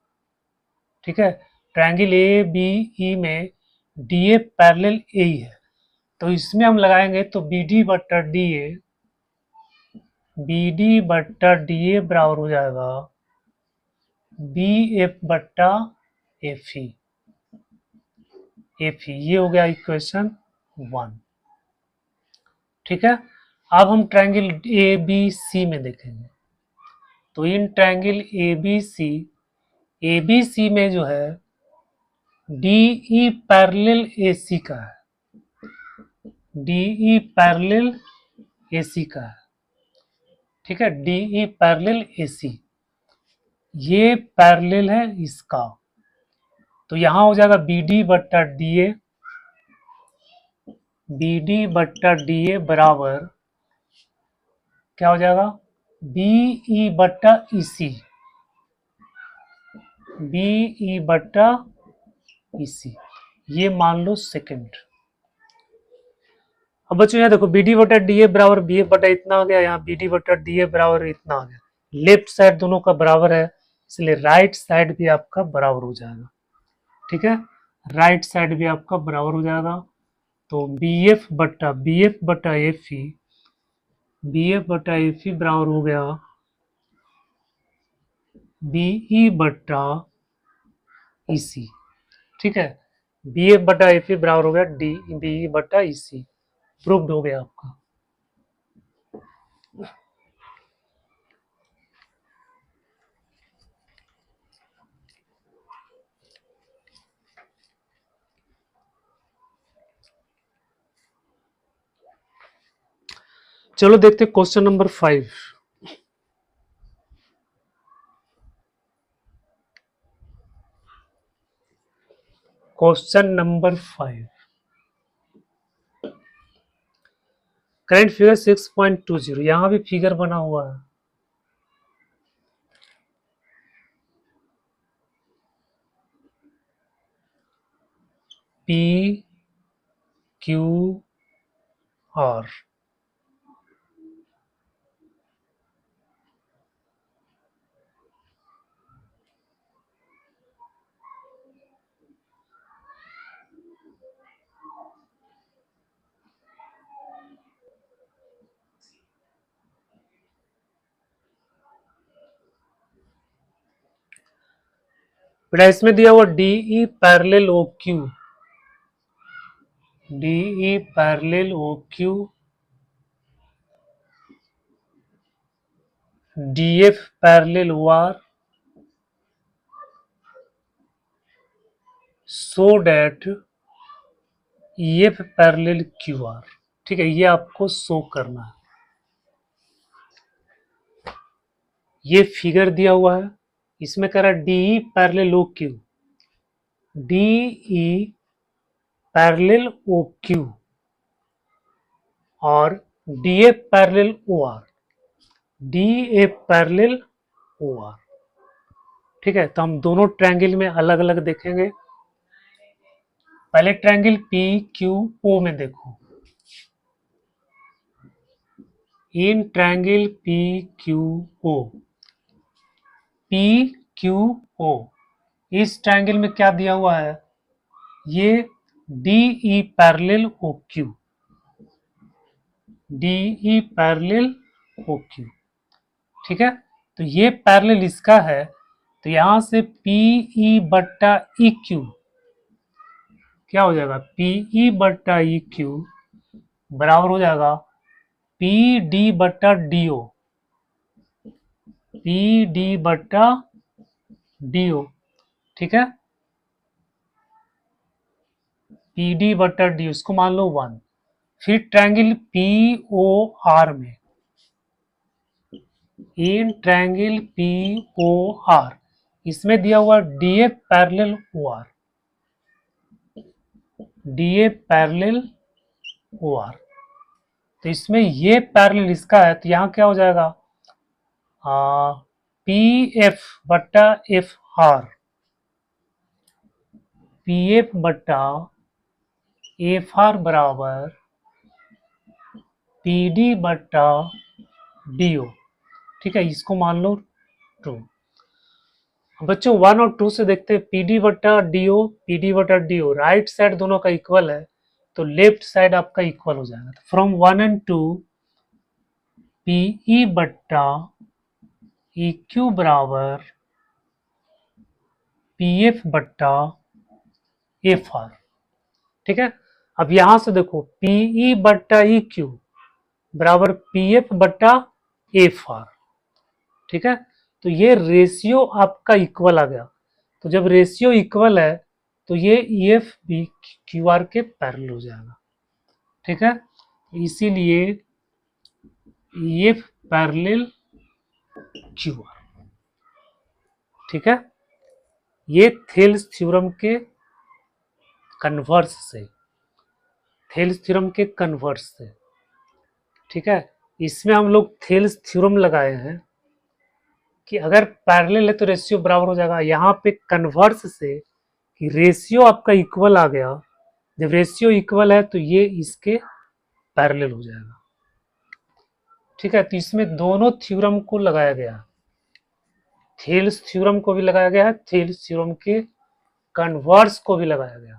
ठीक है, ट्रायंगल ए बी ई में डी ए पैरेलल ए है, तो इसमें हम लगाएंगे तो बी डी बट्टा डी ए, बी डी बट्टा डी ए बराबर हो जाएगा बी एफ बट्टा एफ ई, एफ ई, ये हो गया इक्वेशन 1। ठीक है, अब हम ट्रायंगल ए बी सी में देखेंगे, तो इन ट्रायंगल ए बी सी में जो है डी ई पैरेलल ए सी का है, डी ई पैरेलल ए सी का है, ठीक है, डी ई पैरेलल ए सी, ये पैरेलल है इसका, तो यहां हो जाएगा बी डी बट्टा डी ए, बी डी बट्टा डी ए बराबर क्या हो जाएगा बी ई बट्टा ई सी, बी ई बट्टा ई सी, ये मान लो सेकंड। अब बच्चों यहाँ देखो बी डी बटा डी ए बराबर बी ए बटा इतना हो गया, यहाँ बी डी बटा डी ए बराबर इतना हो गया, लेफ्ट साइड दोनों का बराबर है, इसलिए राइट साइड भी आपका बराबर हो जाएगा। ठीक है, राइट साइड भी आपका बराबर हो जाएगा, तो बी एफ बटा एफ ई, बी एफ बटा एफ ई बराबर हो गया बी ई बटा ई सी। ठीक है, बी एफ बटा एफ ई बराबर हो गया डी बी ई बटा ई सी, प्रूव्ड हो गया आपका। चलो देखते question number 5। Question number 5, current figure 6.20, यहां भी फिगर बना हुआ है, पी क्यू आर, बेटा इसमें दिया हुआ DE parallel O Q, DE parallel O Q, DF parallel O R, so that EF parallel Q R. ठीक है, ये आपको शो करना है, ये फिगर दिया हुआ है, इसमें कह रहा है DE parallel O Q, DE parallel O Q और DF parallel O R, DF parallel O R. ठीक है, तो हम दोनों ट्रायंगल में अलग अलग देखेंगे। पहले ट्रायंगल पी क्यू ओ में देखो, in triangle P Q O, P Q O, इस ट्रायंगल में क्या दिया हुआ है, ये D E parallel O Q, D E parallel O Q, ठीक है। तो ये पैरेलल इसका है, तो यहां से पी ई बट्टा ई क्यू क्या हो जाएगा, पी ई बट्टा ई क्यू बराबर हो जाएगा पी डी बट्टा डी ओ, पी डी बट्टा डी ओ, ठीक है। पी डी बट्टा डी, उसको मान लो 1। फिर ट्रायंगल पी ओ आर में, in triangle P O R, इसमें दिया हुआ D A parallel O R, D A parallel O R, तो इसमें ये पैरेलल इसका है, तो यहाँ क्या हो जाएगा, पी एफ बट्टा एफ आर, पी एफ बट्टा एफ आर बराबर पी डी बट्टा डी ओ, ठीक है। इसको मान लो 2। बच्चों 1 और 2 से देखते हैं, पी डी बट्टा डी ओ, पी डी बट्टा डी ओ, राइट साइड दोनों का इक्वल है, तो लेफ्ट साइड आपका इक्वल हो जाएगा। तो फ्रॉम 1 एंड 2 पी ई बट्टा ई क्यू बराबर पी एफ बट्टा एफ आर, ठीक है। अब यहां से देखो पी ई बट्टा ई क्यू बराबर पी एफ बट्टा एफ आर, ठीक है। तो ये रेशियो आपका इक्वल आ गया, तो जब रेशियो इक्वल है तो ये ई एफ भी क्यू आर के पैरेलल हो जाएगा, ठीक है। इसीलिए E F parallel Q R, ठीक है। ये थेल्स थ्योरम के कन्वर्स से, थेल्स थ्योरम के कन्वर्स से, ठीक है। इसमें हम लोग थेल्स थ्योरम लगाए हैं कि अगर पैरेलल है तो रेशियो बराबर हो जाएगा। यहाँ पे कन्वर्स से कि रेशियो आपका इक्वल आ गया, जब रेशियो इक्वल है तो ये इसके पैरेलल हो जाएगा, ठीक है। तो इसमें दोनों थ्योरम को लगाया गया, थेल्स थ्योरम को भी लगाया गया है, थेल्स थ्योरम के कन्वर्स को भी लगाया गया।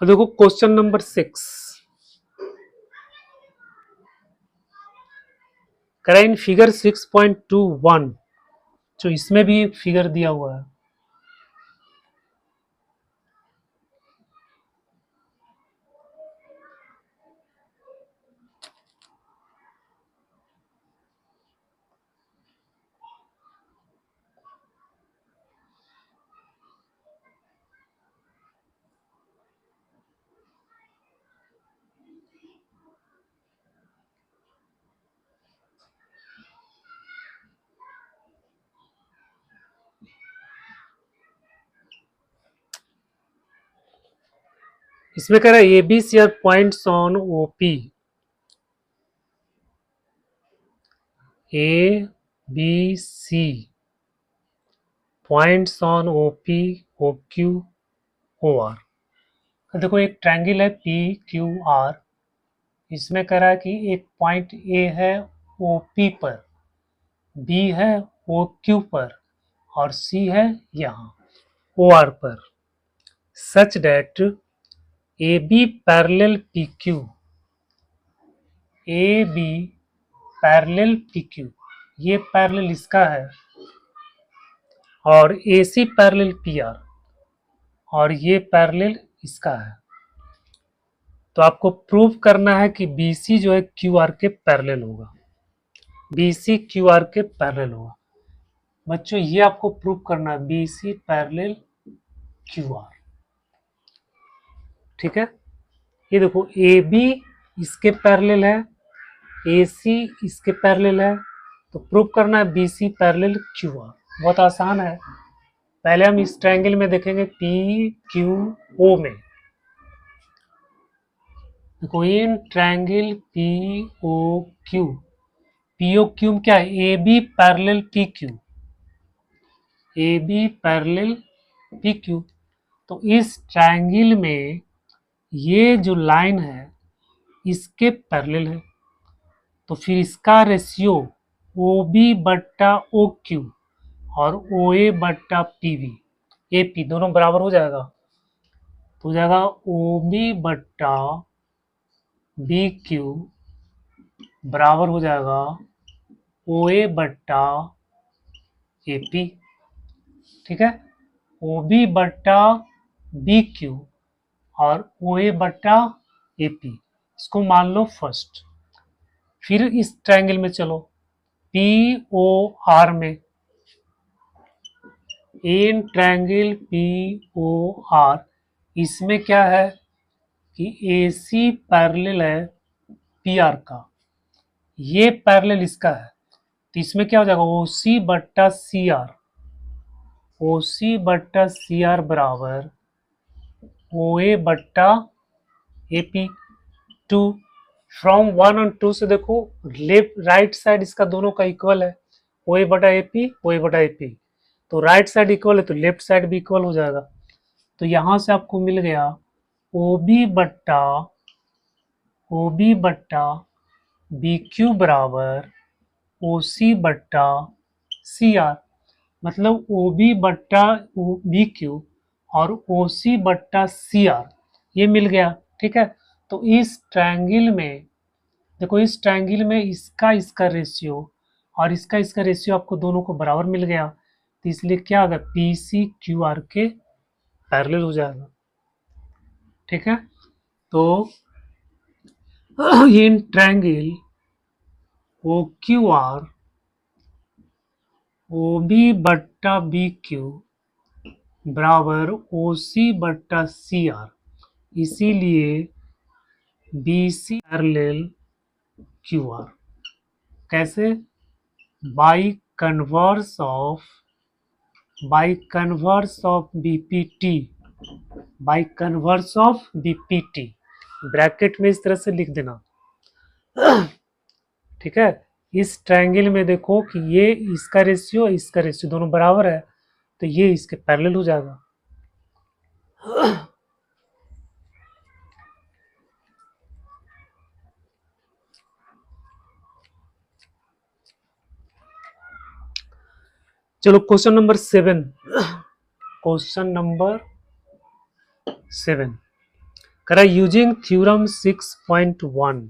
अब देखो क्वेश्चन नंबर 6, कह इन फिगर 6.21, जो इसमें भी फिगर दिया हुआ है, इसमें कह रहा है A B C are points on O P, A B C points on O P O Q O R. देखो एक ट्रायंगल है पी क्यू आर, इसमें कह रहा है कि एक पॉइंट ए है ओ पी पर, बी है ओ क्यू पर, और सी है यहाँ ओ आर पर, such that A B parallel P Q, A B parallel P Q, ये पैरेलल इसका है, और A C parallel P R, और ये पैरेलल इसका है। तो आपको प्रूव करना है कि बी सी जो है क्यू आर के पैरेलल होगा, बी सी क्यू आर के पैरेलल होगा। बच्चों ये आपको प्रूव करना है, B C parallel Q R, ठीक है। ये देखो ए बी इसके पैरेलल है, ए सी इसके पैरेलल है, तो प्रूव करना है B C parallel Q R. बहुत आसान है, पहले हम इस ट्रायंगल में देखेंगे पी क्यू ओ में, देखो in triangle P O Q, P O Q क्या है, A B parallel P Q, A B parallel P Q. तो इस ट्रायंगल में ये जो लाइन है इसके पैरेलल है, तो फिर इसका रेशियो ओ बी बट्टा ओ क्यू और ओ ए बट्टा पी वी ए पी दोनों बराबर हो जाएगा, तो हो जाएगा ओ बी बट्टा बी क्यू बराबर हो जाएगा ओ ए बट्टा ए पी। ठीक है, ओ बी बट्टा बी क्यू और ओ ए बट्टा ए पी, इसको मान लो फर्स्ट। फिर इस ट्रायंगल में चलो, पी ओ आर में, in triangle P O R, इसमें क्या है कि ए सी पैरेलल है पी आर का, ये पैरेलल इसका है, तो इसमें क्या हो जाएगा ओ सी बट्टा सी आर, ओ सी बट्टा सी आर बराबर ओ ए बट्टा ए पी। टू फ्रॉम 1 और 2 से देखो, लेफ्ट राइट साइड इसका दोनों का इक्वल है, ओ ए बटा ए पी, ओ ए बटा ए पी, तो राइट साइड इक्वल है तो लेफ्ट साइड भी इक्वल हो जाएगा। तो यहां से आपको मिल गया ओ बी बट्टा बी क्यू बराबर ओ सी बट्टा सी आर, मतलब ओ बी बट्टा बी क्यू और ओ सी बट्टा सी आर ये मिल गया। ठीक है, तो इस ट्रायंगल में देखो, इस ट्रायंगल में इसका इसका रेशियो और इसका रेशियो आपको दोनों को बराबर मिल गया, तो इसलिए क्या होगा पी सी क्यू आर के पैरेलल हो जाएगा। ठीक है, तो in triangle O Q R O B बट्टा बी क्यू बराबर ओ सी बट्टा सी आर, इसीलिए B C parallel Q R. कैसे? By converse of BPT, by converse of BPT, bracket में इस तरह से लिख देना। ठीक है, इस ट्रायंगल में देखो कि ये इसका रेशियो दोनों बराबर है, तो ये इसके पैरेलल हो जाएगा। चलो क्वेश्चन नंबर 7, क्वेश्चन नंबर 7 करा यूजिंग थ्योरम 6.1,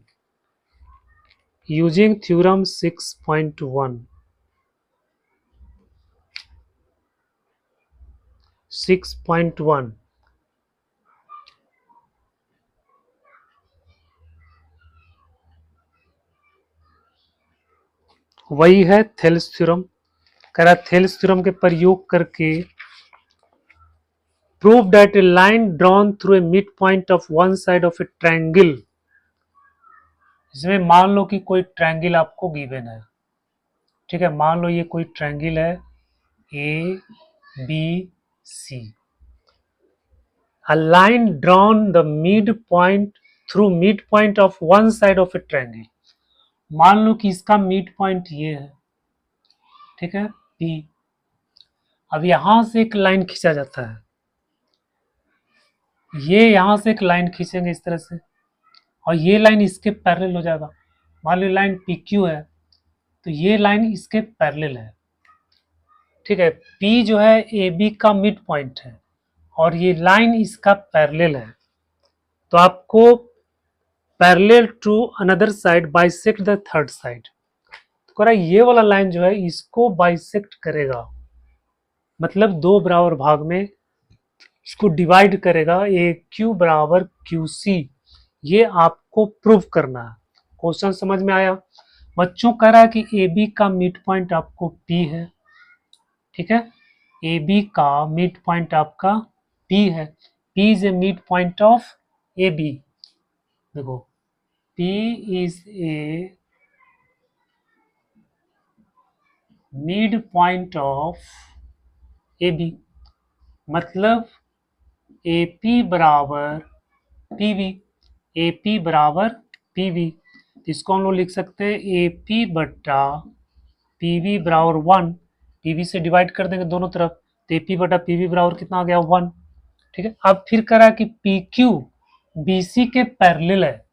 यूजिंग थ्योरम 6.1, 6.1 वही है थेल्स थ्योरम। करा थेल्स थ्योरम के प्रयोग करके prove that A line drawn through a mid point of one side of A triangle, इसमें मान लो कि कोई ट्रायंगल आपको गिवन है। ठीक है, मान लो ये कोई ट्रायंगल है A B C, a line drawn the midpoint through midpoint of one side of a triangle, मान लो कि इसका मिड पॉइंट ये है। ठीक है, P, अब यहां से एक लाइन खींचा जाता है, ये यहां से एक लाइन खींचेंगे इस तरह से, और ये लाइन इसके पैरेलल हो जाएगा। मान लो लाइन पी क्यू है, तो ये लाइन इसके पैरेलल है। ठीक है, P जो है ए बी का मिड पॉइंट है और ये लाइन इसका पैरेलल है, तो आपको parallel to another side bisect the third side, तो कह रहा है ये वाला लाइन जो है इसको बाइसेक्ट करेगा, मतलब दो बराबर भाग में इसको डिवाइड करेगा, ए क्यू बराबर क्यू सी, ये आपको प्रूव करना है। क्वेश्चन समझ में आया बच्चों? कह रहा है कि ए बी का मिड पॉइंट आपको पी है। ठीक है, ए बी का मिड पॉइंट आपका पी है, P is a mid point of A B. देखो P is a midpoint of AB, मतलब AP बराबर PV, AP बराबर PV, इसको हम लोग लिख सकते हैं AP बट्टा PV बराबर 1, PV से डिवाइड कर देंगे दोनों तरफ, तो AP बटा PV बराबर कितना आ गया 1। ठीक है, अब फिर करा कि PQ BC के पैरेलल है,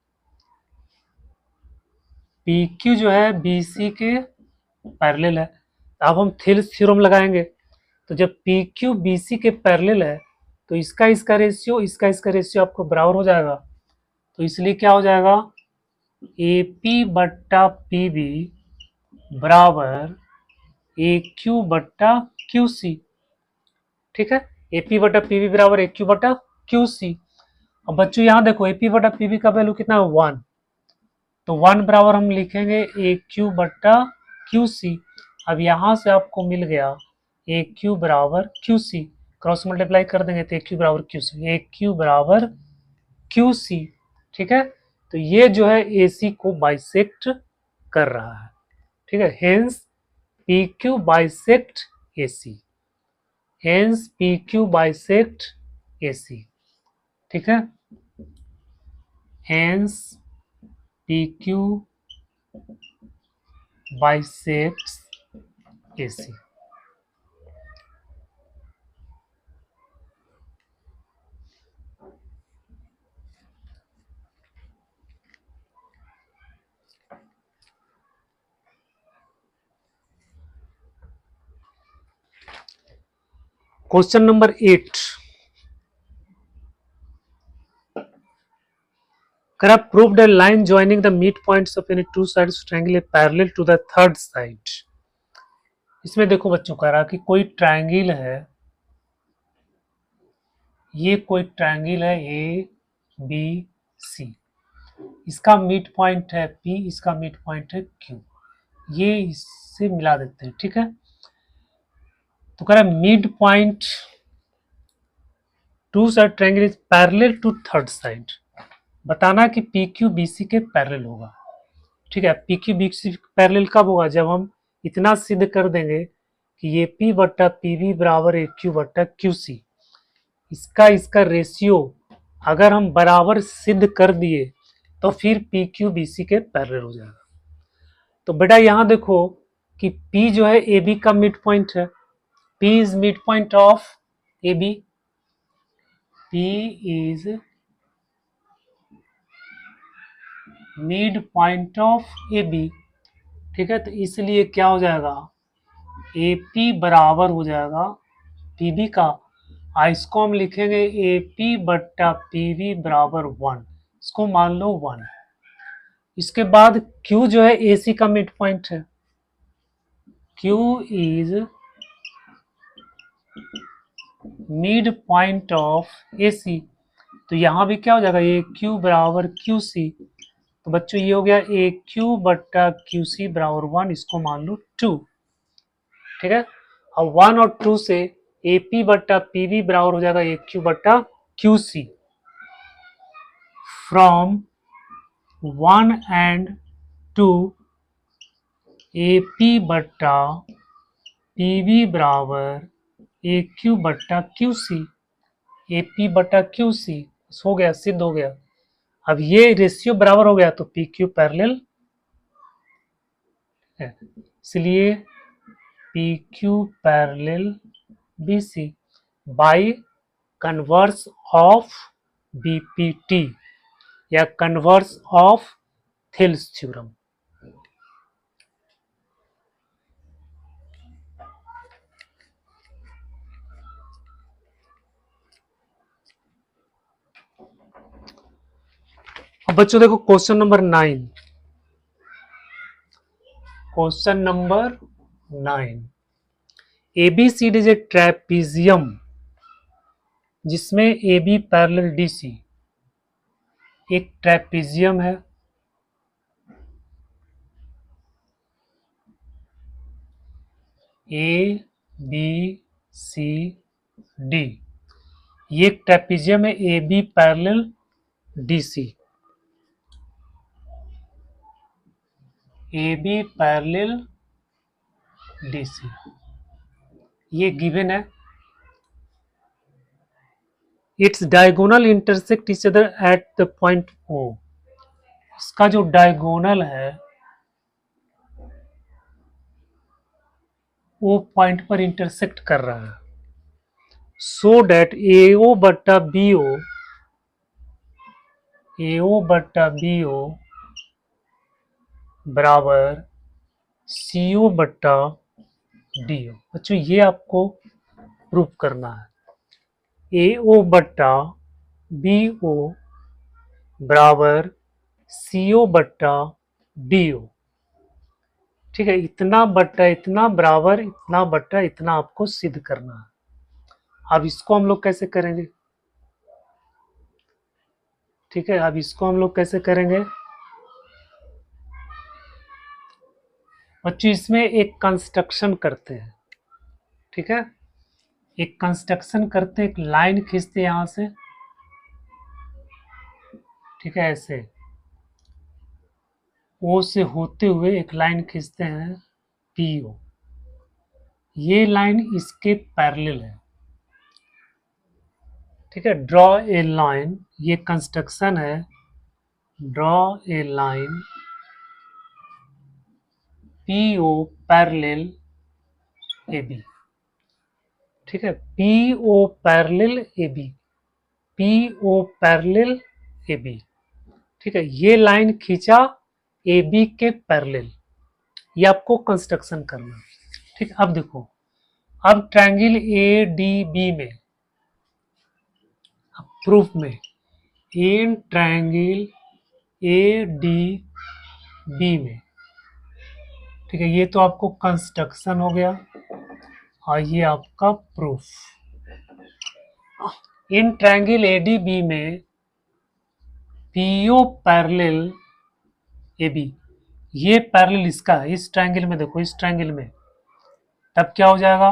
पी क्यू जो है बी सी के पैरेलल है। अब हम थेल्स थ्योरम लगाएंगे, तो जब पी क्यू बी सी के पैरेलल है तो इसका इसका रेशियो आपको बराबर हो जाएगा। तो इसलिए क्या हो जाएगा, ए पी बट्टा पी बी बराबर ए क्यू बट्टा क्यू सी। ठीक है, ए पी बटा पी बी बराबर ए क्यू बटा क्यू सी। अब बच्चों यहाँ देखो ए पी बटा पी बी का वैल्यू कितना है, 1। तो 1 बराबर हम लिखेंगे ए क्यू बटा क्यू सी। अब यहाँ से आपको मिल गया ए क्यू बराबर क्यू सी, क्रॉस मल्टीप्लाई कर देंगे तो ए क्यू बराबर क्यू सी, ए क्यू बराबर क्यू सी। ठीक है, तो ये जो है ए सी को बाइसेक्ट कर रहा है। ठीक है, hence P Q bisect A C, hence P Q bisect A C. ठीक है, hence P Q bisects A C. Question number 8, Karab proved a line joining the midpoints of any two sides of triangle is parallel to the third side। इसमें देखो बच्चों कह रहा कि कोई triangle है, ये कोई ट्रायंगल है ए बी सी, इसका मिड पॉइंट है पी, इसका मिड पॉइंट है क्यू, ये इससे मिला देते हैं। ठीक है, तो कह रहा है mid point two side triangle is parallel to third side, बताना कि पी क्यू बी सी के पैरेलल होगा। ठीक है, P Q B C parallel कब होगा, जब हम इतना सिद्ध कर देंगे कि ये पी बट्टा पी बी बराबर ए क्यू बट्टा क्यू सी, इसका रेशियो अगर हम बराबर सिद्ध कर दिए तो फिर पी क्यू बी सी के पैरेलल हो जाएगा। तो बेटा यहाँ देखो कि P जो है ए बी का मिड पॉइंट है, P is mid point of A B, P is mid point of A B. ठीक है, तो इसलिए क्या हो जाएगा, ए पी बराबर हो जाएगा पी बी का, इसको हम लिखेंगे ए पी बट्टा पी बी बराबर 1, इसको मान लो 1। इसके बाद Q जो है ए सी का मिड पॉइंट है, Q is mid point of A C, तो यहाँ भी क्या हो जाएगा, ए क्यू बराबर क्यू सी। तो बच्चों ये हो गया ए क्यू बट्टा क्यू सी बराबर 1, इसको मान लो 2। ठीक है, अब 1 और 2 से ए पी बट्टा पी बी बराबर हो जाएगा ए क्यू बट्टा Q C. From 1 and 2 A P बट्टा पी बी बराबर ए क्यू बट्टा क्यू सी, ए पी बट्टा क्यू सी हो गया, सिद्ध हो गया। अब ये रेशियो बराबर हो गया तो पी क्यू पैरेलल है, इसलिए P Q parallel B C by converse of BPT या कन्वर्स ऑफ थेल्स थ्योरम। अब बच्चों देखो question number 9, question number 9, ABCD is a trapezium जिसमें AB पैरेलल DC एक ट्रेपीजियम है, ABCD ये एक ट्रेपीजियम है AB parallel DC, AB parallel DC ये गिवन है। It's diagonal intersect each other at the point O, इसका जो डायगोनल है वो पॉइंट पर इंटरसेक्ट कर रहा है, सो डेट AO बट्टा BO, AO बट्टा BO बराबर CO बट्टा DO। बच्चों ये आपको प्रूव करना है। AO बट्टा BO बराबर CO बट्टा DO। ठीक है, इतना बट्टा इतना बराबर इतना बट्टा इतना आपको सिद्ध करना है। अब इसको हम लोग कैसे करेंगे? ठीक है, अब इसको हम लोग कैसे करेंगे बच्चों? इसमें एक कंस्ट्रक्शन करते हैं। ठीक है, एक कंस्ट्रक्शन करते हैं, एक लाइन खींचते हैं यहां से। ठीक है, ऐसे ओ से होते हुए एक लाइन खींचते हैं PO। ये लाइन इसके पैरेलल है। ठीक है, ड्रॉ ए लाइन, ये कंस्ट्रक्शन है। Draw a line PO parallel AB। ठीक है, PO parallel AB, PO parallel AB। ठीक है, ये लाइन खींचा AB के पैरेलल, ये आपको कंस्ट्रक्शन करना। ठीक है, अब देखो, अब ट्रायंगल ADB में, अब प्रूफ में, इन ट्रायंगल ADB में, ठीक है, ये तो आपको कंस्ट्रक्शन हो गया और ये आपका प्रूफ। इन ट्रायंगल ADB में PO पैरेलल AB, ये पैरेलल इसका है, इस ट्रायंगल में देखो, इस ट्रायंगल में, तब क्या हो जाएगा?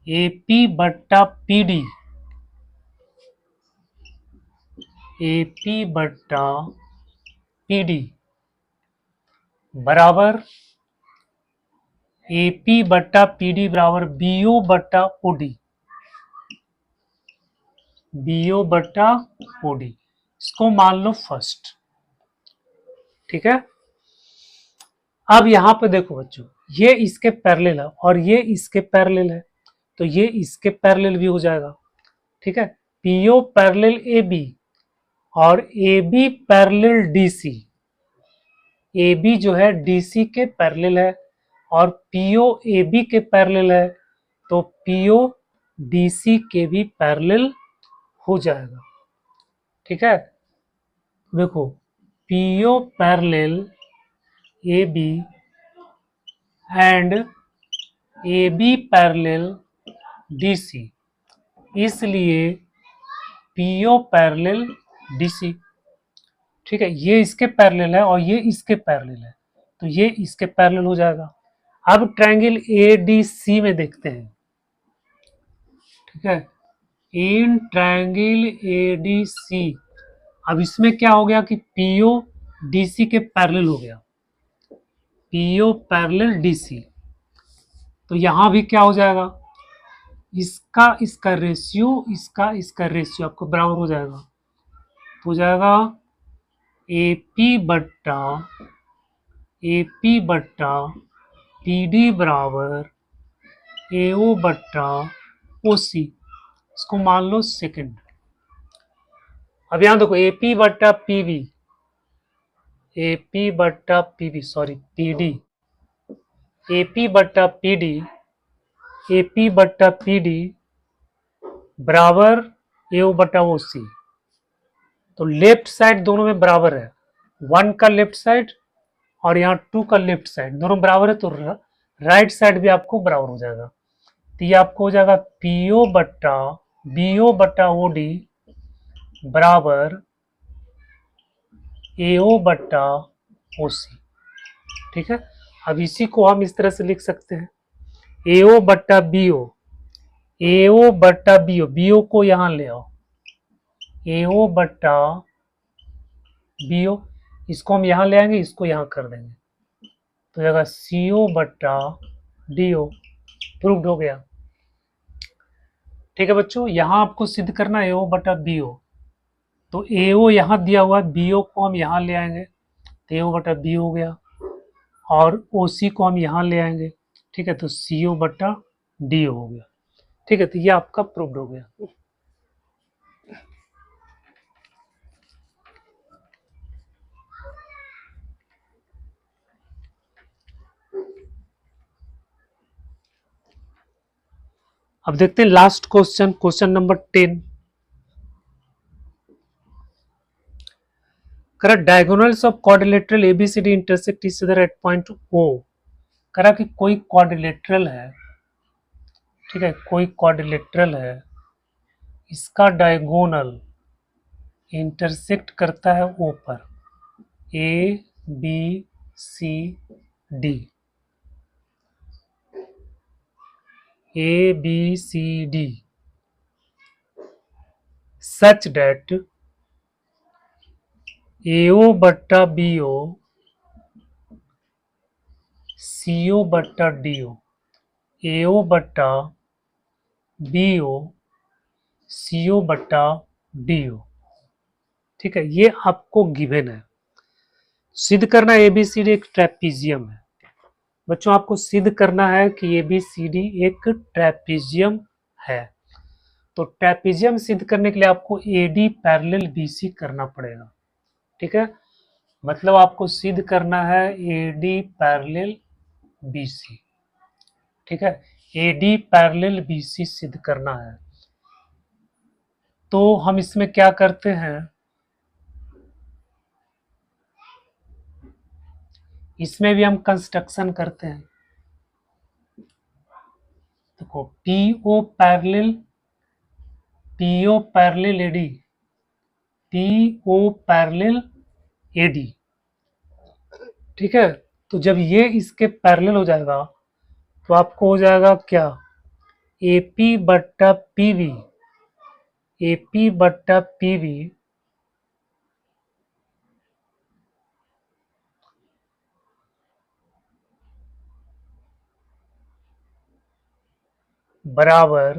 AP बट्टा PD, AP बट्टा PD बराबर AP बट्टा PD बराबर BO बट्टा OD, BO बट्टा OD। इसको मान लो फर्स्ट। ठीक है, अब यहां पे देखो बच्चों, ये इसके पैरेलल है और ये इसके पैरेलल है, तो ये इसके पैरेलल भी हो जाएगा। ठीक है, PO पैरेलल AB और AB पैरेलल DC। AB जो है DC के पैरेलल है और PO AB के पैरेलल है, तो PO DC के भी पैरेलल हो जाएगा। ठीक है, देखो, PO parallel AB and AB parallel DC, इसलिए PO पैरेलल DC। ठीक है, ये इसके पैरेलल है और ये इसके पैरेलल है, तो ये इसके पैरेलल हो जाएगा। अब ट्रायंगल ADC में देखते हैं। ठीक है, इन ट्रायंगल ADC, अब इसमें क्या हो गया कि PO DC के पैरेलल हो गया, PO पैरेलल DC, तो यहां भी क्या हो जाएगा? इसका रेशियो, इसका रेशियो आपको बराबर हो जाएगा, तो हो जाएगा AP बट्टा PD बराबर AO बट्टा OC। इसको मान लो सेकंड। अब यहां देखो, AP बट्टा PV, AP बट्टा PV सॉरी PD, AP बट्टा PD, AP बट्टा PD बराबर AO बट्टा OC। तो लेफ्ट साइड दोनों में बराबर है, 1 का लेफ्ट साइड और यहाँ 2 का लेफ्ट साइड दोनों बराबर है, तो राइट साइड भी आपको बराबर हो जाएगा। तो ये आपको हो जाएगा PO बट्टा BO बट्टा OD बराबर AO बट्टा OC। ठीक है, अब इसी को हम इस तरह से लिख सकते हैं, AO बट्टा BO, AO बट्टा BO, BO को यहां ले आओ, AO बट्टा BO, इसको हम यहां ले आएंगे, इसको यहां कर देंगे, तो जाएगा CO बट्टा DO। प्रूव्ड हो गया। ठीक है बच्चों, यहां आपको सिद्ध करना है AO बट्टा BO, तो AO यहां दिया हुआ है, BO को हम यहां ले आएंगे, तो AO बट्टा BO हो गया, और OC को हम यहां ले आएंगे। ठीक है, तो CO बट्टा DO हो गया। ठीक है, तो ये आपका प्रूव्ड हो गया। अब देखते हैं लास्ट क्वेश्चन, क्वेश्चन नंबर 10। करा diagonals of quadrilateral ABCD intersect each other at point O. करा कि कोई क्वाड्रिलेटरल है, ठीक है, कोई क्वाड्रिलेटरल है, इसका डायगोनल इंटरसेक्ट करता है ओ पर, A B C D, A B C D, such that AO बट्टा बीओ सीओ बट्टा डीओ, एओ बट्टा बीओ सीओ बट्टा डीओ, ठीक है, ये आपको गिवन है। सिद्ध करना एबीसीडी एक ट्रेपीजियम है। बच्चों आपको सिद्ध करना है कि एबीसीडी एक ट्रेपीजियम है। तो ट्रेपीजियम सिद्ध करने के लिए आपको एडी पैरेलल बीसी करना पड़ेगा, ठीक है, मतलब आपको सिद्ध करना है एडी पैरेलल बीसी, ठीक है, एडी पैरेलल बीसी सिद्ध करना है। तो हम इसमें क्या करते हैं, इसमें भी हम कंस्ट्रक्शन करते हैं। देखो PO parallel AD, PO parallel AD, ठीक है। तो जब ये इसके पैरेलल हो जाएगा तो आपको हो जाएगा क्या, एपी बट्टा पीवी, एपी बट्टा पीवी बराबर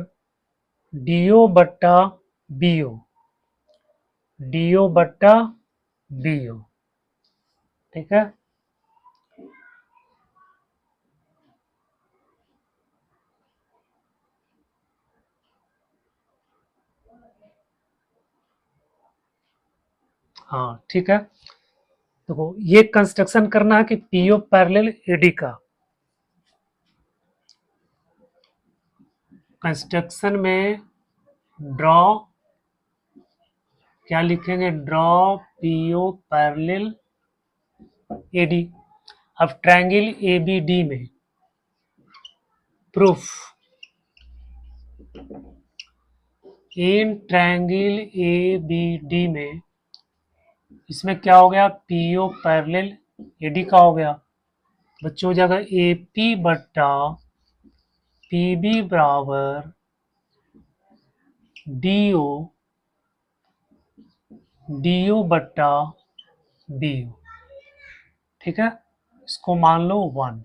डीओ बट्टा बीओ, डीओ बट्टा बीओ, ठीक है। हाँ ठीक है, देखो ये कंस्ट्रक्शन करना है कि पीओ पैरेलल एडी का। कंस्ट्रक्शन में ड्रॉ क्या लिखेंगे, ड्रॉ पीओ पैरेलल एडी। अब ट्रायंगल एबीडी में प्रूफ, इन ट्रायंगल एबीडी में इसमें क्या हो गया, पीओ पैरेलल एडी का हो गया। बच्चों हो जाएगा एपी बट्टा पीबी बराबर डीओ, डीओ बट्टा बीओ, ठीक है, इसको मान लो 1।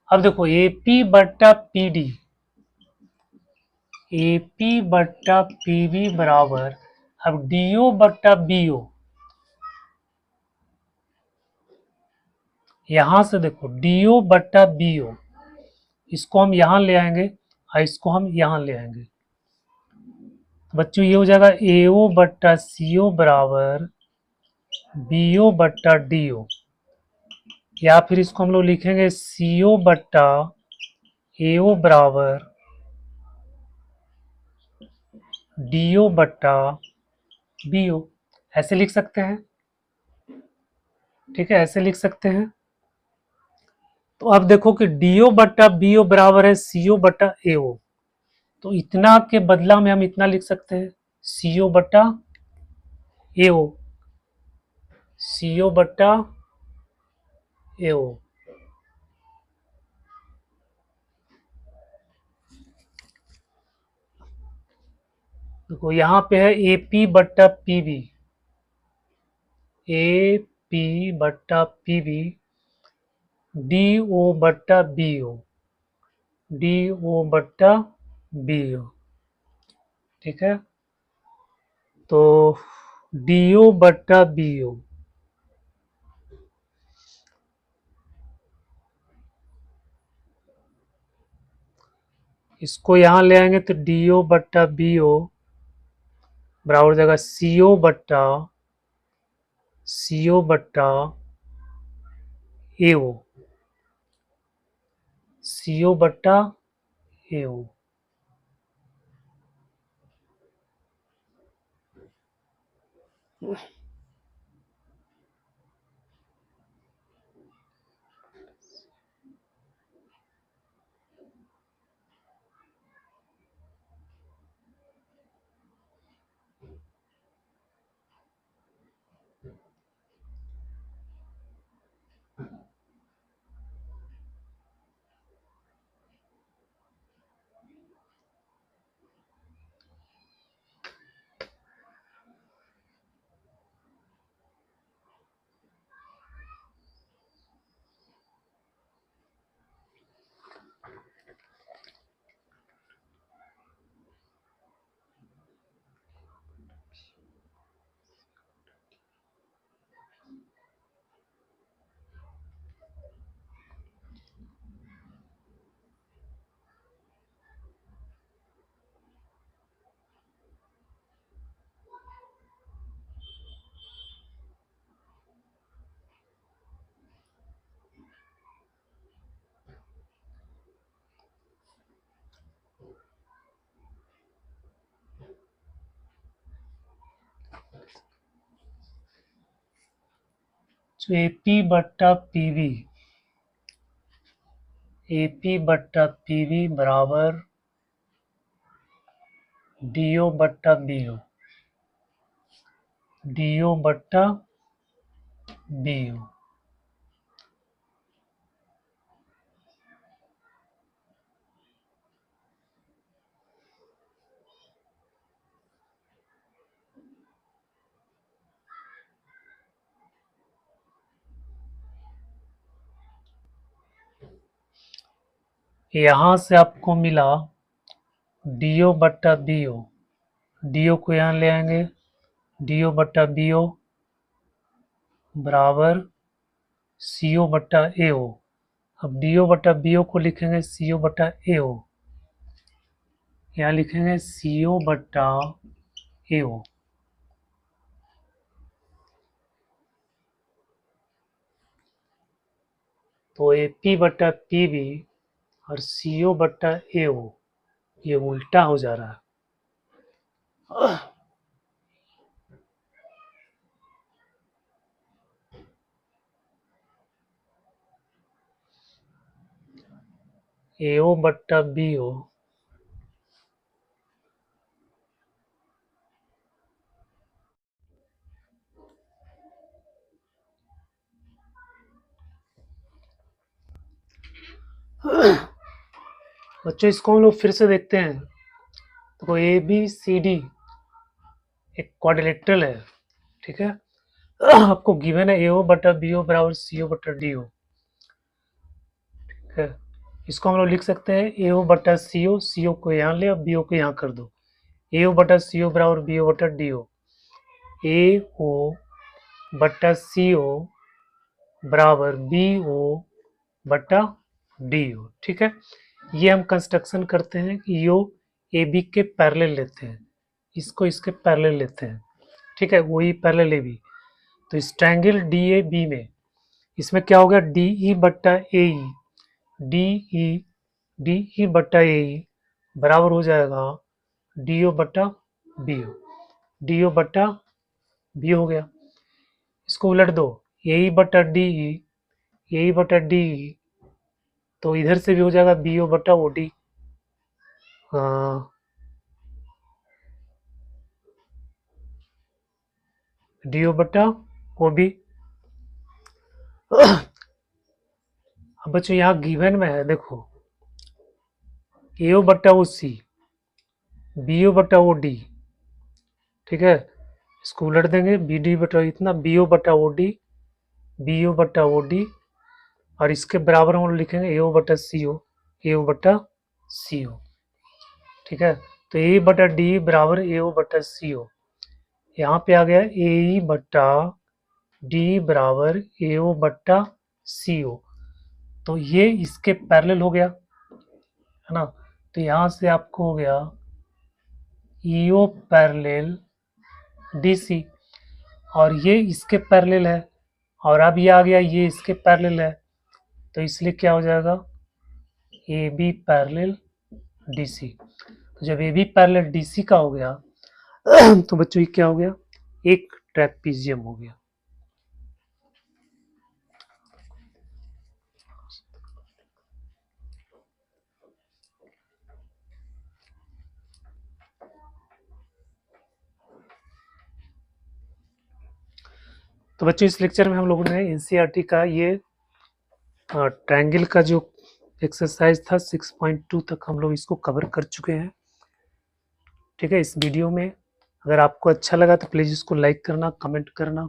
अब देखो एपी बट्टा पीडी, एपी बट्टा पीबी बराबर, अब डीओ बट्टा बीओ, यहां से देखो डीओ बट्टा बीओ, इसको हम यहां ले आएंगे और इसको हम यहां ले आएंगे। बच्चों ये हो जाएगा एओ बट्टा सीओ बराबर बीओ बट्टा डीओ, या फिर इसको हम लोग लिखेंगे सीओ बट्टा एओ बराबर डीओ बट्टा बीओ, ऐसे लिख सकते हैं, ठीक है, ऐसे लिख सकते हैं। तो अब देखो कि डीओ बट्टा बीओ बराबर है सीओ बट्टा एओ, तो इतना के बदला में हम इतना लिख सकते हैं सीओ बट्टा एओ, सीओ बट्टा एओ, देखो यहाँ पे है एपी बट्टा पीवी, ए पी बट्टा पीवी डी ओ बट्टा बी ओ, डी ओ बट्टा बी ओ, ठीक है। तो डी ओ बट्टा बी ओ, इसको यहाँ ले आएंगे तो डी ओ बट्टा बी ओ बराबर हो जाएगा सी ओ बट्टा ए ओ, CO बट्टा AO। तो AP बट्टा PV बराबर DO बट्टा BO। यहाँ से आपको मिला DO बट्टा BO। DO को यहाँ ले आएंगे, DO बट्टा BO बराबर CO बट्टा AO। अब DO बट्टा BO को लिखेंगे CO बट्टा AO, यहाँ लिखेंगे CO बट्टा AO। तो AP बट्टा PV और CO बट्टा AO ये उल्टा हो जा रहा है। AO बट्टा BO बच्चों इसको हम लोग फिर से देखते हैं। तो ABCD एक क्वाड्रिलेटरल है, ठीक है। आपको गिवन है AO बट्टा BO बराबर CO बट्टा DO, ठीक है। इसको हम लोग लिख सकते हैं AO बट्टा CO को यहाँ ले और BO को यहाँ कर दो। AO बट्टा CO बराबर BO बट्टा DO। AO बट्टा CO बराबर BO बट्टा DO, ठीक है। ये हम कंस्ट्रक्शन करते हैं कि यो AB के पैरेलल लेते हैं, इसको इसके पैरेलल लेते हैं, ठीक है। वही पैरेलल AB। तो इस ट्रायंगल DAB में इसमें क्या हो गया DE बट्टा AE, DE बट्टा AE बराबर हो जाएगा DO बट्टा BO। DO बट्टा BO हो गया। इसको उलट दो, AE बट्टा DE, तो इधर से भी हो जाएगा BO बट्टा OD। DO बट्टा OB। अब बच्चों यहाँ गिवन में है, देखो AO बट्टा OC, BO बट्टा OD, ठीक है। इसको उलट देंगे BD बट्टा इतना BO बट्टा OD और इसके बराबर हम लिखेंगे AO बट्टा CO, ठीक है। तो A बट्टा D बराबर AO बट्टा CO। यहाँ पे आ गया AE बट्टा D बराबर AO बट्टा CO। तो ये इसके पैरेलल हो गया, है ना। तो यहाँ से आपको हो गया EO पैरेलल DC और ये इसके पैरेलल है, और अब ये आ गया ये इसके पैरेलल है, तो इसलिए क्या हो जाएगा A B parallel D C. तो जब A B parallel D C का हो गया तो बच्चों ये क्या हो गया, एक ट्रेपीजियम हो गया। तो बच्चों इस लेक्चर में हम लोगों ने एनसीईआरटी का ये ट्रायंगल का जो एक्सरसाइज था 6.2 तक हम लोग इसको कवर कर चुके हैं। ठीक है, इस वीडियो में अगर आपको अच्छा लगा तो प्लीज़ इसको लाइक करना, कमेंट करना,